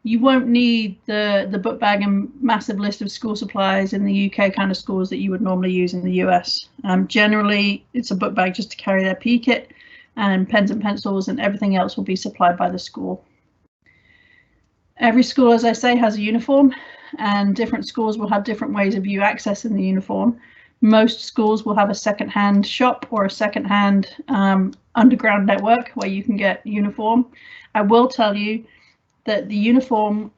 You won't need the book bag and massive list of school supplies in the UK kind of schools that you would normally use in the US. Generally, it's a book bag just to carry their PE kit, and pens and pencils, and everything else will be supplied by the school. Every school, as I say, has a uniform, and different schools will have different ways of you accessing the uniform. Most schools will have a second-hand shop or a second-hand underground network where you can get uniform. I will tell you that the uniform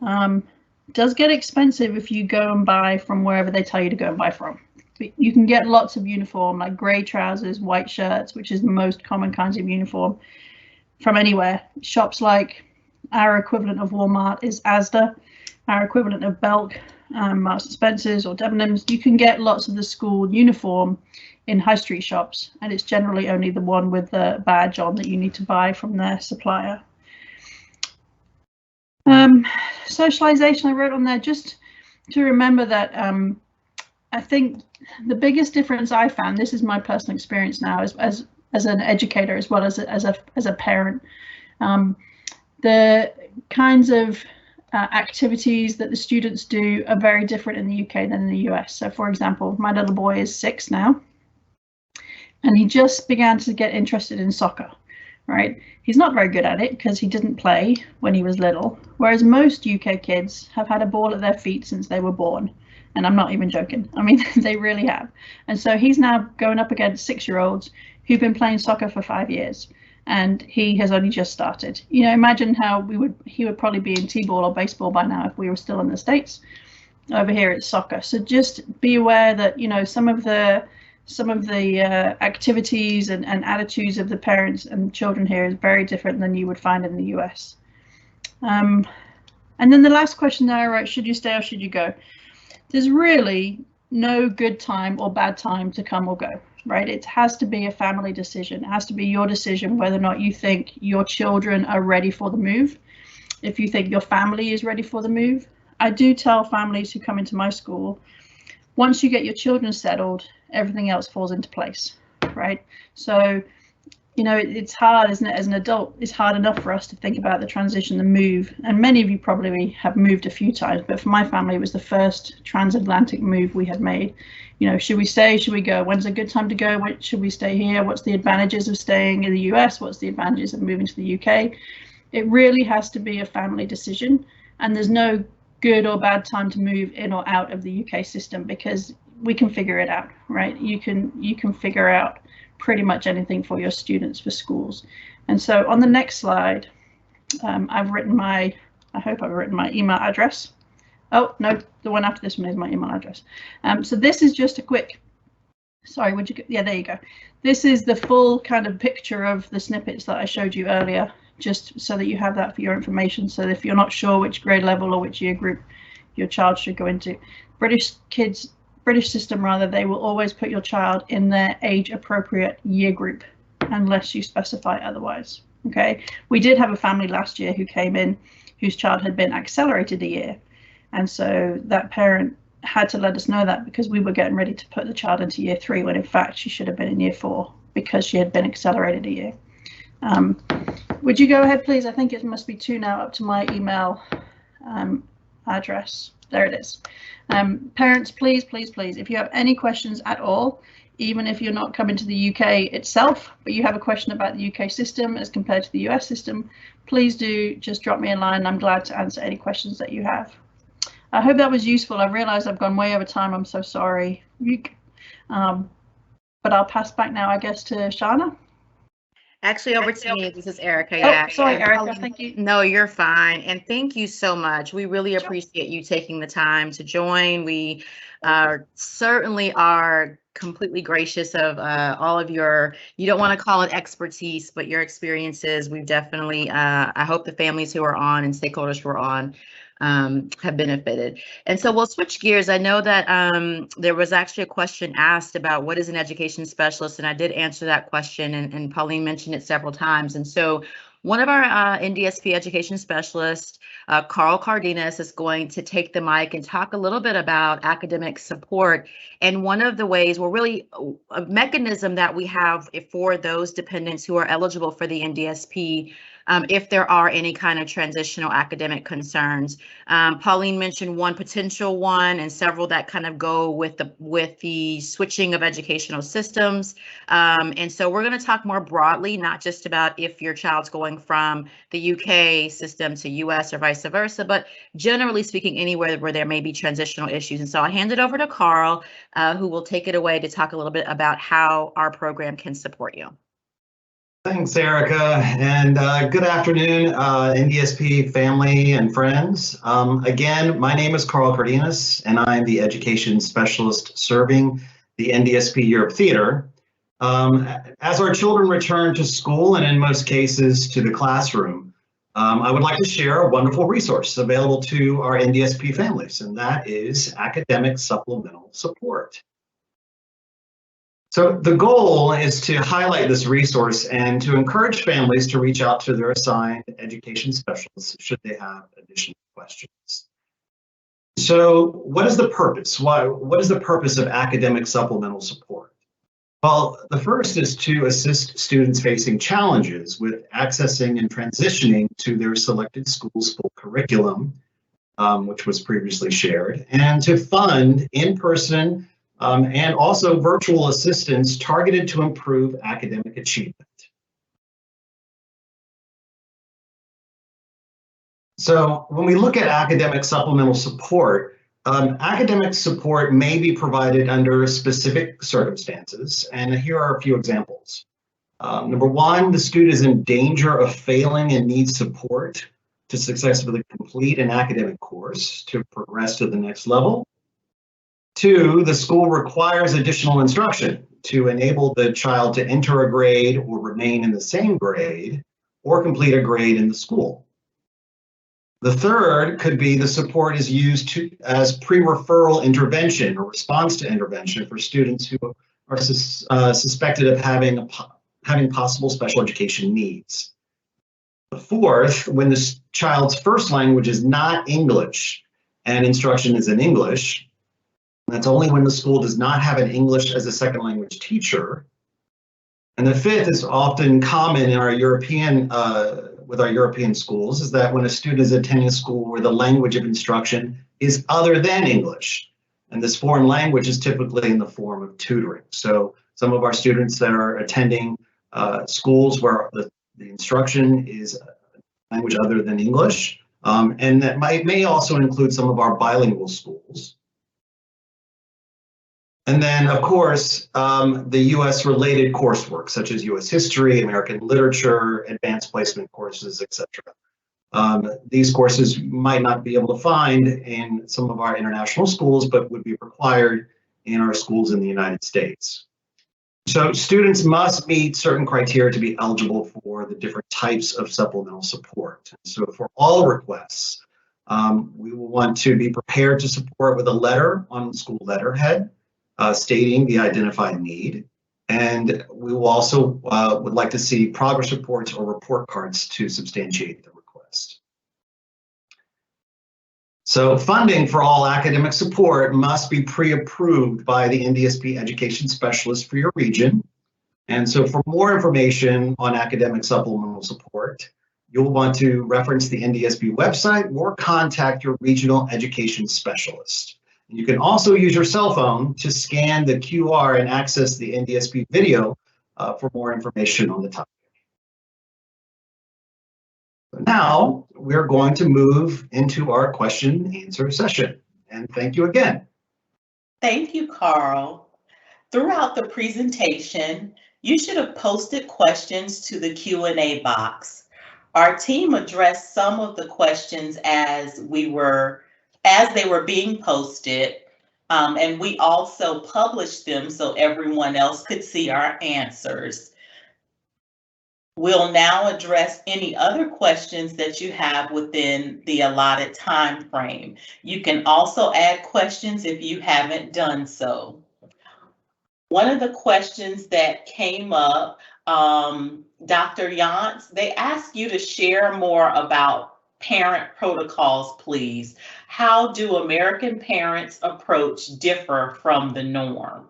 does get expensive if you go and buy from wherever they tell you to go and buy from. You can get lots of uniform, like grey trousers, white shirts, which is the most common kinds of uniform, from anywhere. Shops like our equivalent of Walmart is Asda, our equivalent of Belk, Marks and Spencer's or Debenhams. You can get lots of the school uniform in high street shops, and it's generally only the one with the badge on that you need to buy from their supplier. Socialization, I wrote on there just to remember that I think the biggest difference I found, this is my personal experience now as an educator as well as a parent, the kinds of activities that the students do are very different in the UK than in the US. So for example, my little boy is 6 now, and he just began to get interested in soccer, right? He's not very good at it because he didn't play when he was little, whereas most UK kids have had a ball at their feet since they were born. And I'm not even joking. I mean, they really have. And so he's now going up against 6-year-olds who've been playing soccer for 5 years, and he has only just started. You know, imagine how he would probably be in t-ball or baseball by now if we were still in the States. Over here it's soccer. So just be aware that, you know, some of the activities and attitudes of the parents and children here is very different than you would find in the US. And then the last question that I wrote, should you stay or should you go? There's really no good time or bad time to come or go, right? It has to be a family decision. It has to be your decision whether or not you think your children are ready for the move. If you think your family is ready for the move. I do tell families who come into my school, once you get your children settled, everything else falls into place, right? So, you know, it's hard, isn't it? As an adult, it's hard enough for us to think about the transition, the move. And many of you probably have moved a few times, but for my family, it was the first transatlantic move we had made. You know, should we stay? Should we go? When's a good time to go? When should we stay here? What's the advantages of staying in the US? What's the advantages of moving to the UK? It really has to be a family decision. And there's no good or bad time to move in or out of the UK system, because we can figure it out, right? You can figure out pretty much anything for your students, for schools. And so on the next slide, I've written I hope I've written my email address. Oh, no, the one after this one is my email address. So this is just a quick, sorry, would you go? Yeah, there you go. This is the full kind of picture of the snippets that I showed you earlier, just so that you have that for your information. So if you're not sure which grade level or which year group your child should go into, British system rather, they will always put your child in their age appropriate year group unless you specify otherwise. Okay, we did have a family last year who came in whose child had been accelerated a year, and so that parent had to let us know that, because we were getting ready to put the child into year 3 when in fact she should have been in year 4 because she had been accelerated a year. Would you go ahead, please? I think it must be 2 now, up to my email address. There it is. Parents, please, if you have any questions at all, even if you're not coming to the UK itself, but you have a question about the UK system as compared to the US system, please do just drop me a line. I'm glad to answer any questions that you have. I hope that was useful. I realize I've gone way over time. I'm so sorry. But I'll pass back now, I guess, to Shauna. Actually, over to me. This is Erica. Yeah. Oh, sorry, Erica. Thank you. No, you're fine. And thank you so much. We really appreciate you taking the time to join. We certainly are completely gracious of all of your, you don't want to call it expertise, but your experiences. We've definitely, I hope the families who are on and stakeholders who are on have benefited. And so we'll switch gears. I know that there was actually a question asked about what is an education specialist, and I did answer that question, and Pauline mentioned it several times. And so one of our NDSP education specialists, Carl Cardenas, is going to take the mic and talk a little bit about academic support. And one of the ways, well, really a mechanism that we have for those dependents who are eligible for the NDSP if there are any kind of transitional academic concerns. Pauline mentioned one potential one and several that kind of go with the switching of educational systems. And so we're going to talk more broadly, not just about if your child's going from the UK system to US or vice versa, but generally speaking, anywhere where there may be transitional issues. And so I'll hand it over to Carl, who will take it away to talk a little bit about how our program can support you. Thanks, Erica, and good afternoon, NDSP family and friends. Again, my name is Carl Readiness, and I'm the education specialist serving the NDSP Europe Theater. As our children return to school, and in most cases to the classroom, I would like to share a wonderful resource available to our NDSP families, and that is academic supplemental support. So the goal is to highlight this resource and to encourage families to reach out to their assigned education specialists should they have additional questions. So what is the purpose? What is the purpose of academic supplemental support? Well, the first is to assist students facing challenges with accessing and transitioning to their selected school's full curriculum, which was previously shared, and to fund in-person and also virtual assistance targeted to improve academic achievement. So when we look at academic supplemental support, academic support may be provided under specific circumstances, and here are a few examples. Number one, the student is in danger of failing and needs support to successfully complete an academic course to progress to the next level. Two, the school requires additional instruction to enable the child to enter a grade or remain in the same grade or complete a grade in the school. The third could be the support is used as pre-referral intervention or response to intervention for students who are suspected of having possible special education needs. The fourth, when the child's first language is not English and instruction is in English, that's only when the school does not have an English as a second language teacher. And the fifth is often common in our with our European schools, is that when a student is attending a school where the language of instruction is other than English, and this foreign language is typically in the form of tutoring. So some of our students that are attending schools where the instruction is language other than English, and that may also include some of our bilingual schools. And then, of course, the U.S. related coursework, such as U.S. history, American literature, advanced placement courses, etc. These courses might not be able to find in some of our international schools, but would be required in our schools in the United States. So students must meet certain criteria to be eligible for the different types of supplemental support. So for all requests, we will want to be prepared to support with a letter on the school letterhead, stating the identified need, and we will also would like to see progress reports or report cards to substantiate the request. So funding for all academic support must be pre-approved by the NDSP education specialist for your region. And so for more information on academic supplemental support, you'll want to reference the NDSP website or contact your regional education specialist. You can also use your cell phone to scan the QR and access the NDSP video for more information on the topic. Now we're going to move into our question and answer session. And thank you again. Thank you, Carl. Throughout the presentation, you should have posted questions to the Q&A box. Our team addressed some of the questions as they were being posted, and we also published them so everyone else could see our answers. We'll now address any other questions that you have within the allotted time frame. You can also add questions if you haven't done so. One of the questions that came up, Dr. Yantz, they asked you to share more about parent protocols, please. How do American parents' approach differ from the norm?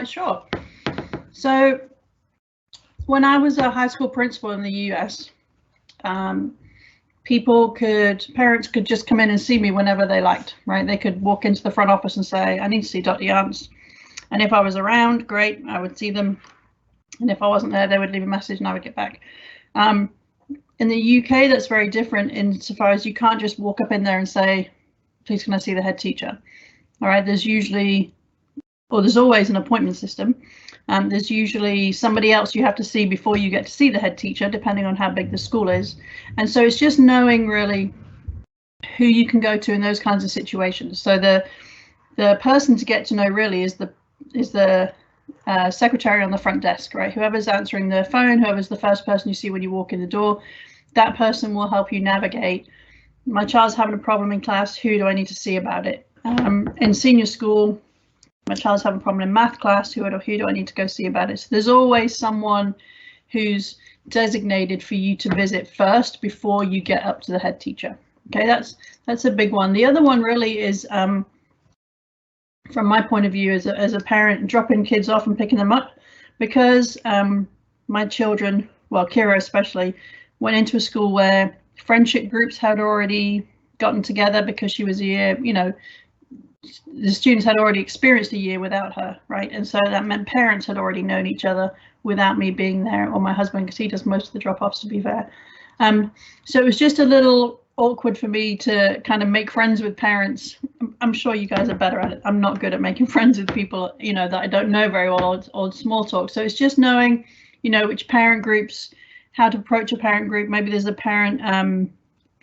Sure. So when I was a high school principal in the US, parents could just come in and see me whenever they liked, right? They could walk into the front office and say, I need to see Dr. Younts. And if I was around, great, I would see them. And if I wasn't there, they would leave a message and I would get back. In the UK, that's very different insofar as you can't just walk up in there and say, please can I see the head teacher? All right, there's always an appointment system. There's usually somebody else you have to see before you get to see the head teacher, depending on how big the school is. And so it's just knowing really who you can go to in those kinds of situations. So the person to get to know really is the secretary on the front desk, right? Whoever's answering the phone, whoever's the first person you see when you walk in the door, that person will help you navigate. My child's having a problem in class, who do I need to see about it? In senior school, my child's having a problem in math class, who do I need to go see about it? So there's always someone who's designated for you to visit first before you get up to the head teacher. Okay, that's a big one. The other one really is, from my point of view as a parent, dropping kids off and picking them up, because my children, well, Kira especially, went into a school where friendship groups had already gotten together because she was a year, the students had already experienced a year without her, right? And so that meant parents had already known each other without me being there, or my husband, because he does most of the drop-offs, to be fair. So it was just a little awkward for me to kind of make friends with parents. I'm sure you guys are better at it. I'm not good at making friends with people, that I don't know very well, or small talk. So it's just knowing, which parent groups, how to approach a parent group. Maybe there's a parent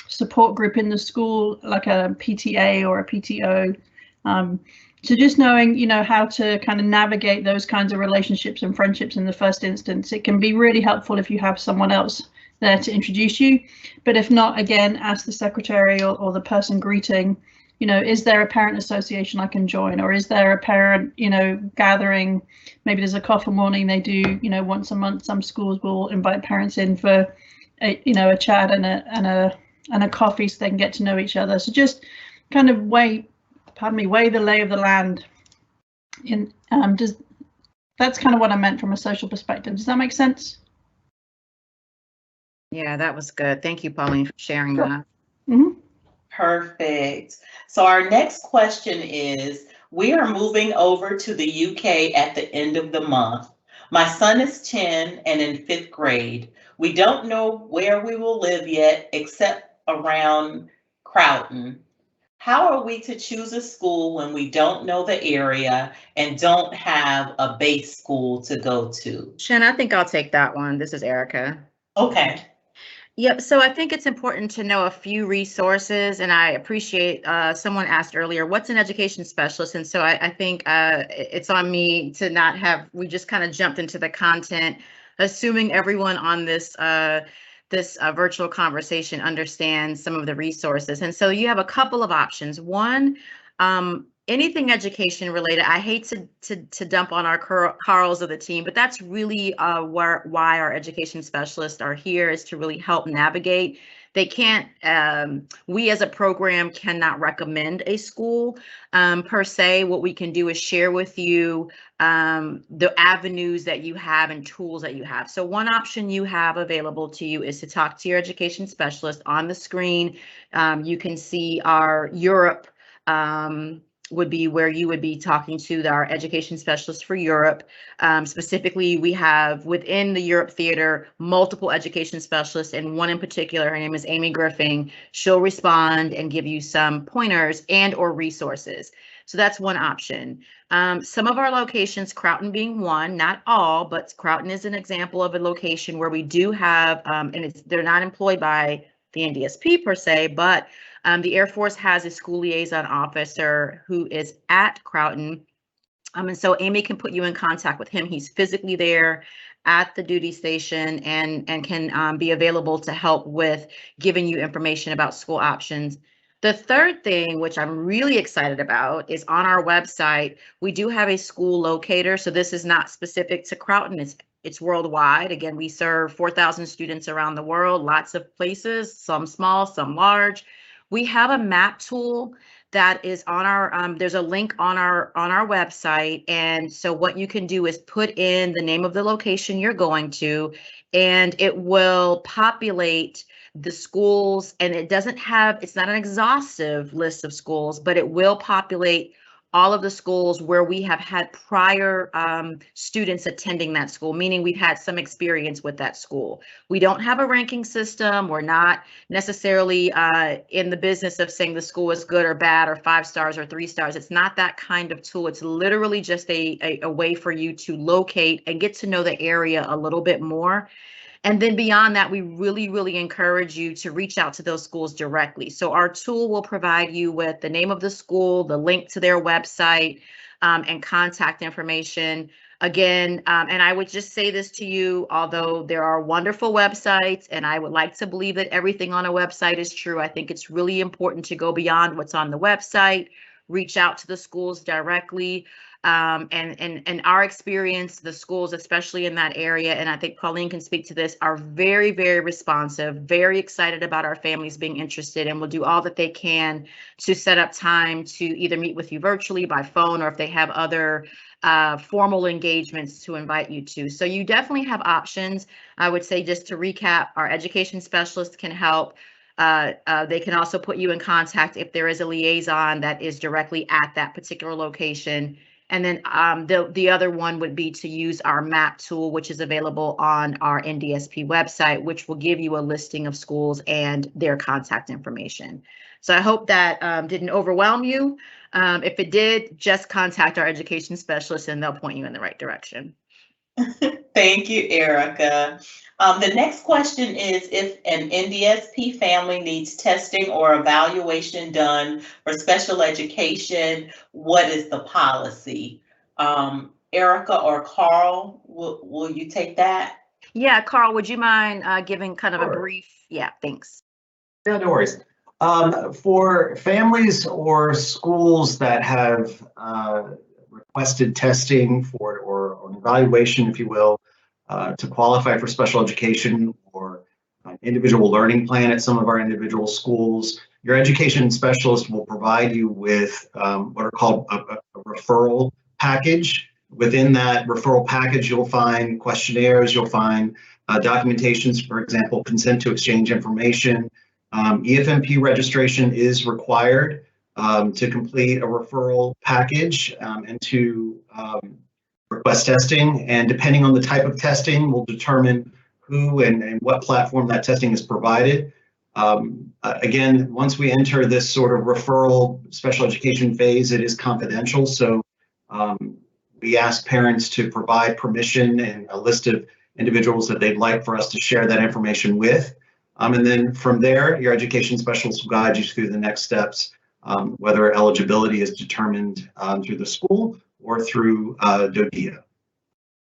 support group in the school, like a PTA or a PTO. So just knowing, how to kind of navigate those kinds of relationships and friendships in the first instance. It can be really helpful if you have someone else there to introduce you. But if not, again, ask the secretary or the person greeting, is there a parent association I can join? Or is there a parent, gathering? Maybe there's a coffee morning they do, once a month. Some schools will invite parents in for a chat and a coffee so they can get to know each other. So just kind of weigh the lay of the land. That's kind of what I meant from a social perspective. Does that make sense? Yeah, that was good. Thank you, Pauline, for sharing that. Mm-hmm. Perfect. So our next question is, we are moving over to the UK at the end of the month. My son is 10 and in 5th grade. We don't know where we will live yet, except around Croton. How are we to choose a school when we don't know the area and don't have a base school to go to? Shen, I think I'll take that one. This is Erica. Okay. Yep. So I think it's important to know a few resources, and I appreciate someone asked earlier, what's an education specialist? And so I think it's on me to not have, we just kind of jumped into the content, assuming everyone on this virtual conversation understands some of the resources. And so you have a couple of options. One, anything education related. I hate to dump on our Carls of the team, but that's really why our education specialists are here, is to really help navigate. They can't, we as a program cannot recommend a school per se. What we can do is share with you the avenues that you have and tools that you have. So one option you have available to you is to talk to your education specialist. On the screen, you can see our Europe would be where you would be talking to our education specialist for Europe. Specifically, we have within the Europe theater multiple education specialists, and one in particular, her name is Amy Griffin. She'll respond and give you some pointers and or resources. So that's one option. Some of our locations, Croton being one, not all, but Croton is an example of a location where we do have, and they're not employed by the NDSP per se, but the Air Force has a school liaison officer who is at Croton. And so Amy can put you in contact with him. He's physically there at the duty station and can be available to help with giving you information about school options. The third thing, which I'm really excited about, is on our website, we do have a school locator. So this is not specific to Croton. It's worldwide. Again, we serve 4,000 students around the world, lots of places, some small, some large. We have a map tool that is on our, there's a link on our website. And so what you can do is put in the name of the location you're going to, and it will populate the schools, and it doesn't have, it's not an exhaustive list of schools, but it will populate all of the schools where we have had prior students attending that school, meaning we've had some experience with that school. We don't have a ranking system. We're not necessarily in the business of saying the school is good or bad or 5 stars or 3 stars. It's not that kind of tool. It's literally just a way for you to locate and get to know the area a little bit more. And then beyond that, we really, really encourage you to reach out to those schools directly. So our tool will provide you with the name of the school, the link to their website, and contact information. Again, and I would just say this to you, although there are wonderful websites, and I would like to believe that everything on a website is true, I think it's really important to go beyond what's on the website, reach out to the schools directly. And our experience, the schools, especially in that area, and I think Pauline can speak to this, are very, very responsive, very excited about our families being interested, and will do all that they can to set up time to either meet with you virtually, by phone, or if they have other formal engagements to invite you to. So you definitely have options. I would say, just to recap, our education specialists can help. They can also put you in contact if there is a liaison that is directly at that particular location. And then the other one would be to use our map tool, which is available on our NDSP website, which will give you a listing of schools and their contact information. So I hope that didn't overwhelm you. If it did, just contact our education specialist and they'll point you in the right direction. Thank you, Erica. The next question is, if an NDSP family needs testing or evaluation done for special education, what is the policy? Erica or Carl, will you take that? Yeah, Carl, would you mind giving kind of Sure. a brief? Yeah, thanks. Yeah, no worries. For families or schools that have requested testing for or an evaluation, if you will, to qualify for special education or an individual learning plan at some of our individual schools, your education specialist will provide you with what are called a referral package. Within that referral package, you'll find questionnaires, you'll find documentations, for example, consent to exchange information. EFMP registration is required to complete a referral package and to request testing. And depending on the type of testing, will determine who and what platform that testing is provided. Again, once we enter this sort of referral special education phase, it is confidential. So we ask parents to provide permission and a list of individuals that they'd like for us to share that information with. And then from there, your education specialist will guide you through the next steps, whether eligibility is determined through the school or through DODEA.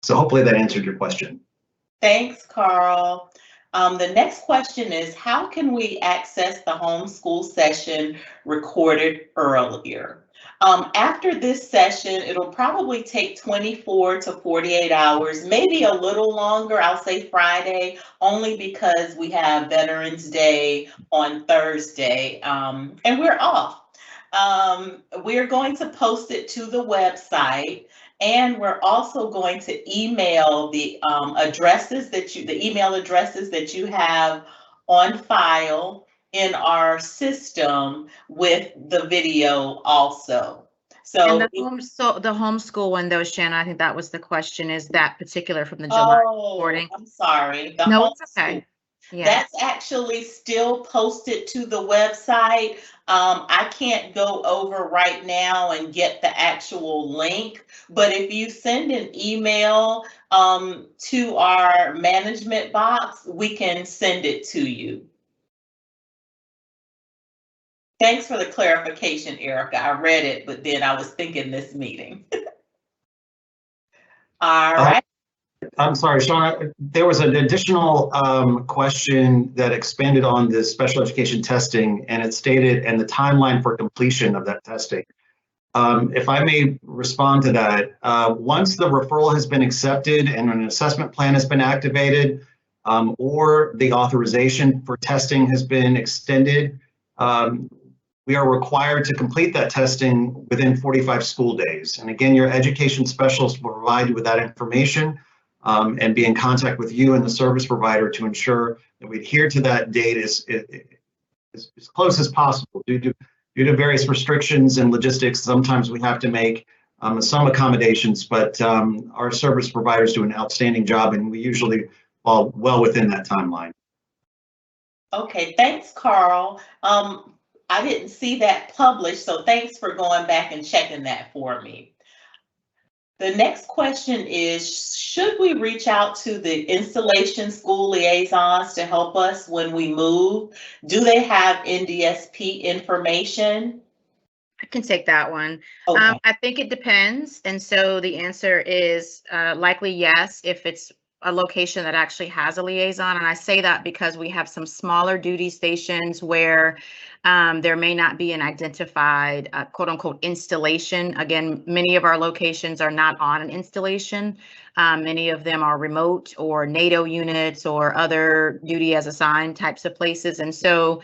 So hopefully that answered your question. Thanks, Carl. The next question is, how can we access the homeschool session recorded earlier? After this session, it'll probably take 24 to 48 hours, maybe a little longer. I'll say Friday, only because we have Veterans Day on Thursday, and we're off. We're going to post it to the website, and we're also going to email the addresses that email addresses that you have on file in our system with the video also. So and the homeschool one though, Shannon, I think that was the question, is that particular from the July recording? I'm sorry. No, it's okay. Yeah. That's actually still posted to the website. I can't go over right now and get the actual link, but if you send an email to our management box, we can send it to you. Thanks for the clarification, Erica. I read it, but then I was thinking this meeting. All right. I'm sorry, Shauna, there was an additional question that expanded on this special education testing, and it stated, and the timeline for completion of that testing. If I may respond to that, once the referral has been accepted and an assessment plan has been activated, or the authorization for testing has been extended, we are required to complete that testing within 45 school days. And again, your education specialist will provide you with that information and be in contact with you and the service provider to ensure that we adhere to that date as close as possible. Due to various restrictions and logistics, sometimes we have to make some accommodations, but our service providers do an outstanding job, and we usually fall well within that timeline. Okay, thanks, Carl. I didn't see that published, so thanks for going back and checking that for me. The next question is, should we reach out to the installation school liaisons to help us when we move? Do they have NDSP information? I can take that one. Okay. I think it depends. And so the answer is likely yes, if it's a location that actually has a liaison. And I say that because we have some smaller duty stations where there may not be an identified quote unquote installation. Again, many of our locations are not on an installation. Many of them are remote or NATO units or other duty as assigned types of places. And so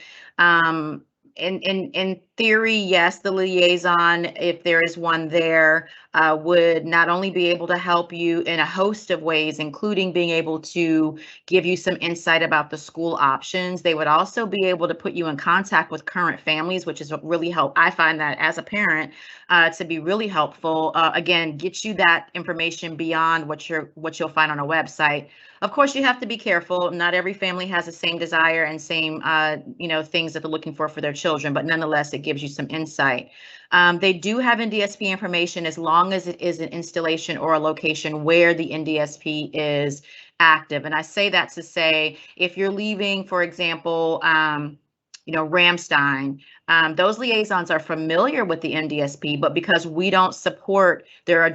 in theory, yes, the liaison, if there is one there, would not only be able to help you in a host of ways, including being able to give you some insight about the school options. They would also be able to put you in contact with current families, which is what really help. I find that as a parent to be really helpful. Again, get you that information beyond what you'll find on a website. Of course, you have to be careful. Not every family has the same desire and same things that they're looking for their children, but nonetheless, it gives you some insight. They do have NDSP information as long as it is an installation or a location where the NDSP is active. And I say that to say, if you're leaving, for example, Ramstein, those liaisons are familiar with the NDSP, but because we don't support, there are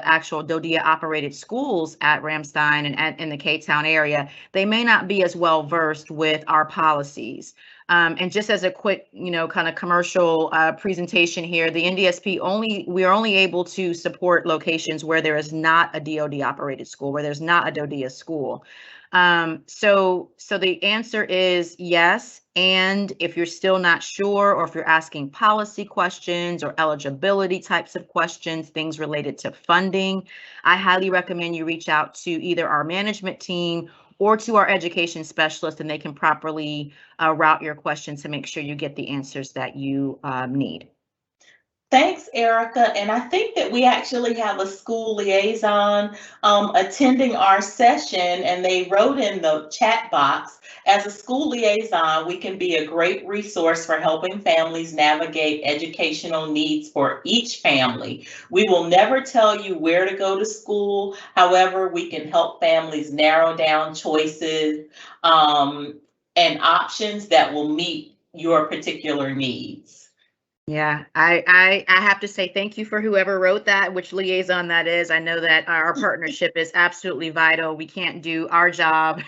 actual DODEA operated schools at Ramstein and in the K-Town area, they may not be as well versed with our policies. And just as a quick, kind of commercial presentation here, the NDSP we are only able to support locations where there is not a DOD operated school, where there's not a DODEA school. So the answer is yes. And if you're still not sure, or if you're asking policy questions or eligibility types of questions, things related to funding, I highly recommend you reach out to either our management team or to our education specialist, and they can properly route your question to make sure you get the answers that you need. Thanks, Erica. And I think that we actually have a school liaison attending our session, and they wrote in the chat box, as a school liaison, we can be a great resource for helping families navigate educational needs for each family. We will never tell you where to go to school. However, we can help families narrow down choices and options that will meet your particular needs. Yeah, I have to say thank you for whoever wrote that, which liaison that is. I know that our partnership is absolutely vital. We can't do our job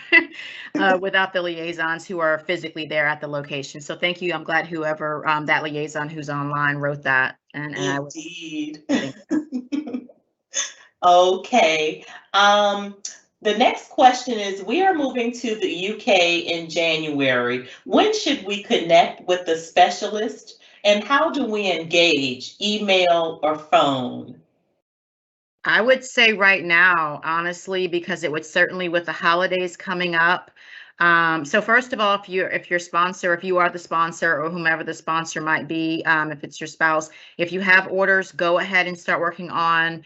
without the liaisons who are physically there at the location. So thank you. I'm glad whoever that liaison who's online wrote that. And Indeed. Okay. The next question is, we are moving to the UK in January. When should we connect with the specialist? And how do we engage, email or phone? I would say right now, honestly, because it would certainly, with the holidays coming up. So first of all, if you are the sponsor or whomever the sponsor might be, if it's your spouse, if you have orders, go ahead and start working on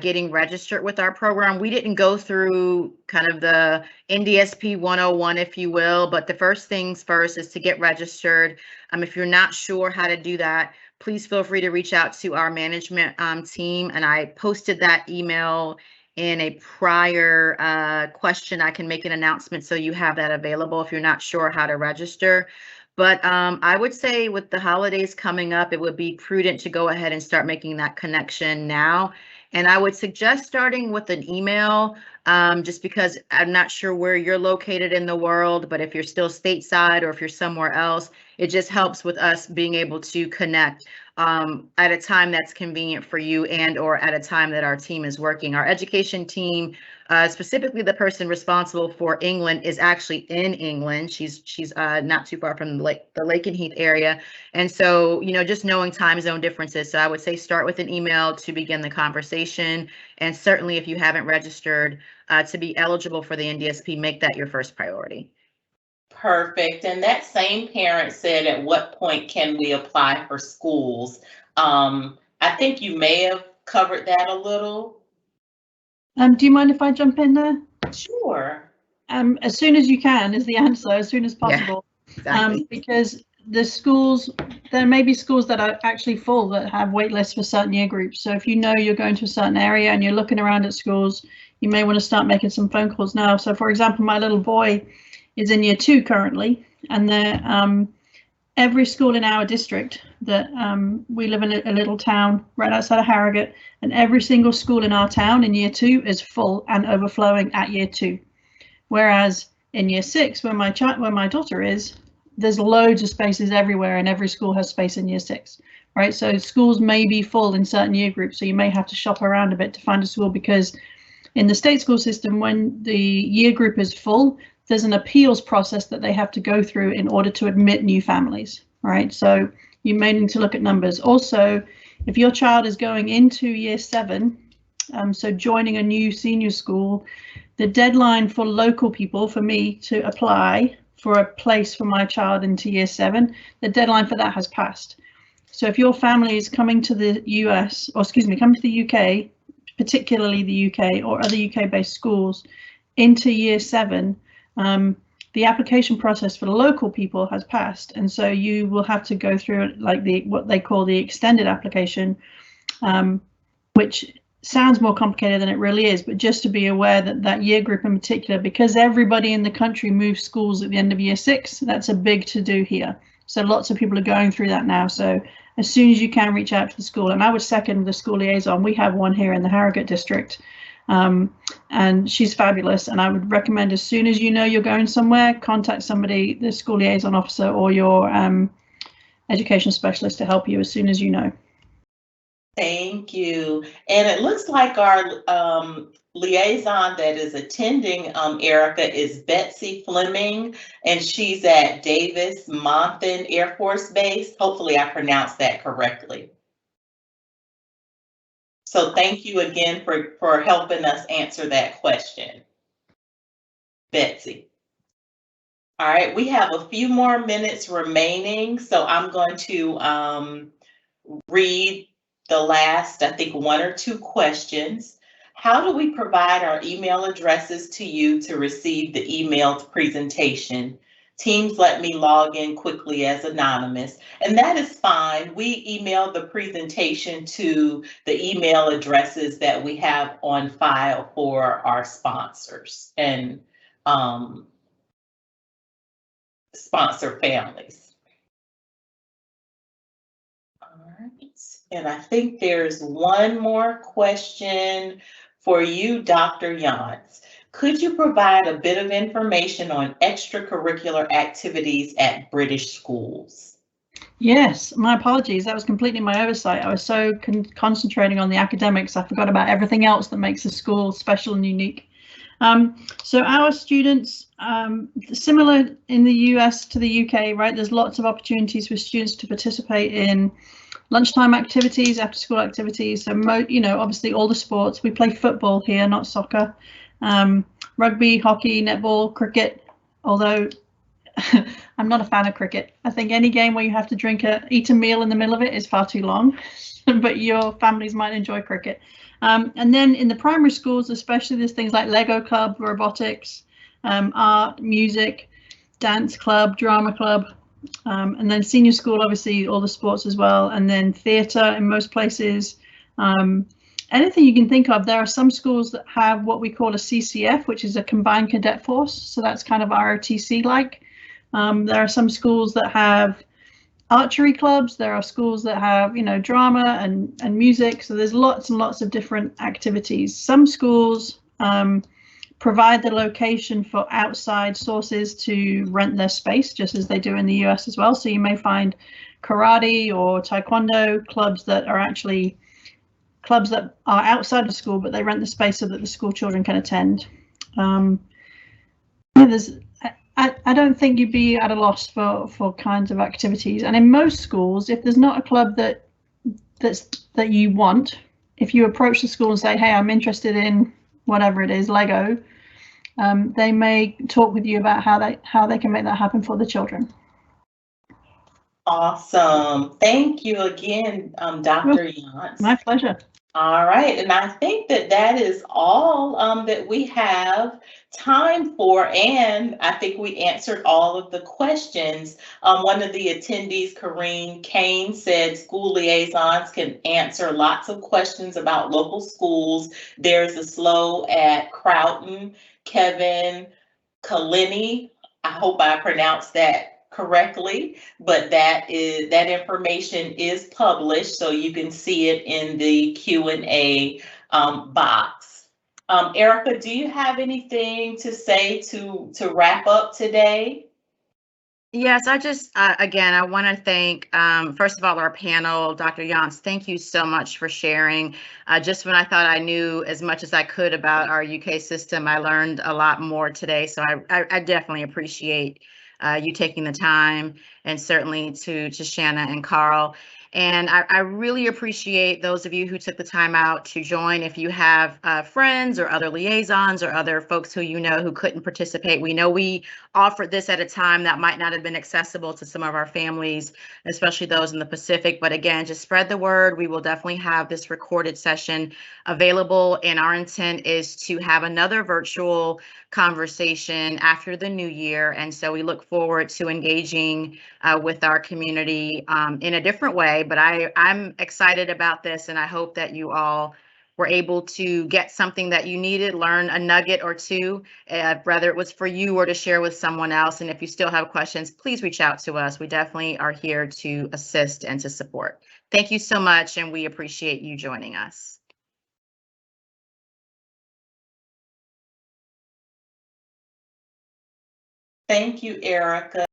getting registered with our program. We didn't go through kind of the NDSP 101, if you will, but the first things first is to get registered. If you're not sure how to do that, please feel free to reach out to our management team. And I posted that email in a prior question. I can make an announcement so you have that available if you're not sure how to register. But I would say with the holidays coming up, it would be prudent to go ahead and start making that connection now. And I would suggest starting with an email, just because I'm not sure where you're located in the world, but if you're still stateside or if you're somewhere else, it just helps with us being able to connect at a time that's convenient for you and or at a time that our team is working. Our education team, specifically the person responsible for England, is actually in England. She's not too far from the Lakenheath area. And so, just knowing time zone differences. So I would say start with an email to begin the conversation. And certainly if you haven't registered to be eligible for the NDSP, make that your first priority. Perfect. And that same parent said, at what point can we apply for schools? I think you may have covered that a little. Do you mind if I jump in there? Sure. As soon as you can is the answer, as soon as possible. Yeah, exactly. Because the schools, there may be schools that are actually full that have wait lists for certain year groups. So if you know you're going to a certain area and you're looking around at schools, you may want to start making some phone calls now. So for example, my little boy is in year 2 currently, and every school in our district that we live in a little town right outside of Harrogate, and every single school in our town in year 2 is full and overflowing at year 2. Whereas in year 6, where my daughter is, there's loads of spaces everywhere, and every school has space in year 6, right? So schools may be full in certain year groups, so you may have to shop around a bit to find a school, because in the state school system, when the year group is full, there's an appeals process that they have to go through in order to admit new families, right? So you may need to look at numbers. Also, if your child is going into year 7, so joining a new senior school, the deadline for local people, for me to apply for a place for my child into year 7, the deadline for that has passed. So if your family is coming to the US, or excuse me, coming to the UK, particularly the UK or other UK-based schools, into year 7, the application process for the local people has passed, and so you will have to go through like what they call the extended application, which sounds more complicated than it really is. But just to be aware that that year group in particular, because everybody in the country moves schools at the end of year 6, that's a big to do here. So lots of people are going through that now. So as soon as you can, reach out to the school, and I would second the school liaison. We have one here in the Harrogate district. And she's fabulous, and I would recommend, as soon as you know you're going somewhere, contact somebody, the school liaison officer or your education specialist, to help you as soon as you know. Thank you. And it looks like our liaison that is attending Erica is Betsy Fleming, and she's at Davis-Monthan Air Force Base. Hopefully I pronounced that correctly. So thank you again for helping us answer that question, Betsy. All right, we have a few more minutes remaining, so I'm going to read the last, I think, 1 or 2 questions. How do we provide our email addresses to you to receive the emailed presentation? Teams let me log in quickly as anonymous, and that is fine. We email the presentation to the email addresses that we have on file for our sponsors and sponsor families. All right, and I think there's one more question for you, Dr. Yantz. Could you provide a bit of information on extracurricular activities at British schools? Yes, my apologies. That was completely my oversight. I was so concentrating on the academics, I forgot about everything else that makes a school special and unique. So our students, similar in the US to the UK, right? There's lots of opportunities for students to participate in lunchtime activities, after school activities. So, obviously all the sports. We play football here, not soccer. Rugby, hockey, netball, cricket, although I'm not a fan of cricket. I think any game where you have to eat a meal in the middle of it is far too long, but your families might enjoy cricket. And then in the primary schools, especially, there's things like Lego club, robotics, art, music, dance club, drama club, and then senior school, obviously all the sports as well, and then theatre in most places. Anything you can think of. There are some schools that have what we call a CCF, which is a combined cadet force. So that's kind of ROTC like. There are some schools that have archery clubs. There are schools that have, drama and music. So there's lots and lots of different activities. Some schools provide the location for outside sources to rent their space, just as they do in the US as well. So you may find karate or taekwondo clubs that are actually clubs that are outside of school, but they rent the space so that the school children can attend. I don't think you'd be at a loss for kinds of activities. And in most schools, if there's not a club that you want, if you approach the school and say, hey, I'm interested in whatever it is, Lego, they may talk with you about how they can make that happen for the children. Awesome. Thank you again, Dr. Younts. My pleasure. All right, and I think that is all that we have time for, and I think we answered all of the questions. One of the attendees, Kareen Kane, said school liaisons can answer lots of questions about local schools. There's a SLO at Croughton. Kevin Kalini, I hope I pronounced that correctly, but that information is published, so you can see it in the Q&A box. Erica, do you have anything to say to wrap up today? Yes, I just, again, I want to thank, first of all, our panel. Dr. Younts, thank you so much for sharing. Just when I thought I knew as much as I could about our UK system, I learned a lot more today. So I definitely appreciate you taking the time, and certainly to Shanna and Carl. And I really appreciate those of you who took the time out to join. If you have friends or other liaisons or other folks who you know who couldn't participate, we know we offered this at a time that might not have been accessible to some of our families, especially those in the Pacific. But again, just spread the word. We will definitely have this recorded session available, and our intent is to have another virtual conversation after the new year. And so we look forward to engaging with our community in a different way. But I'm excited about this, and I hope that you all were able to get something that you needed, learn a nugget or two, whether it was for you or to share with someone else. And if you still have questions, please reach out to us. We definitely are here to assist and to support. Thank you so much, and we appreciate you joining us. Thank you, Erica.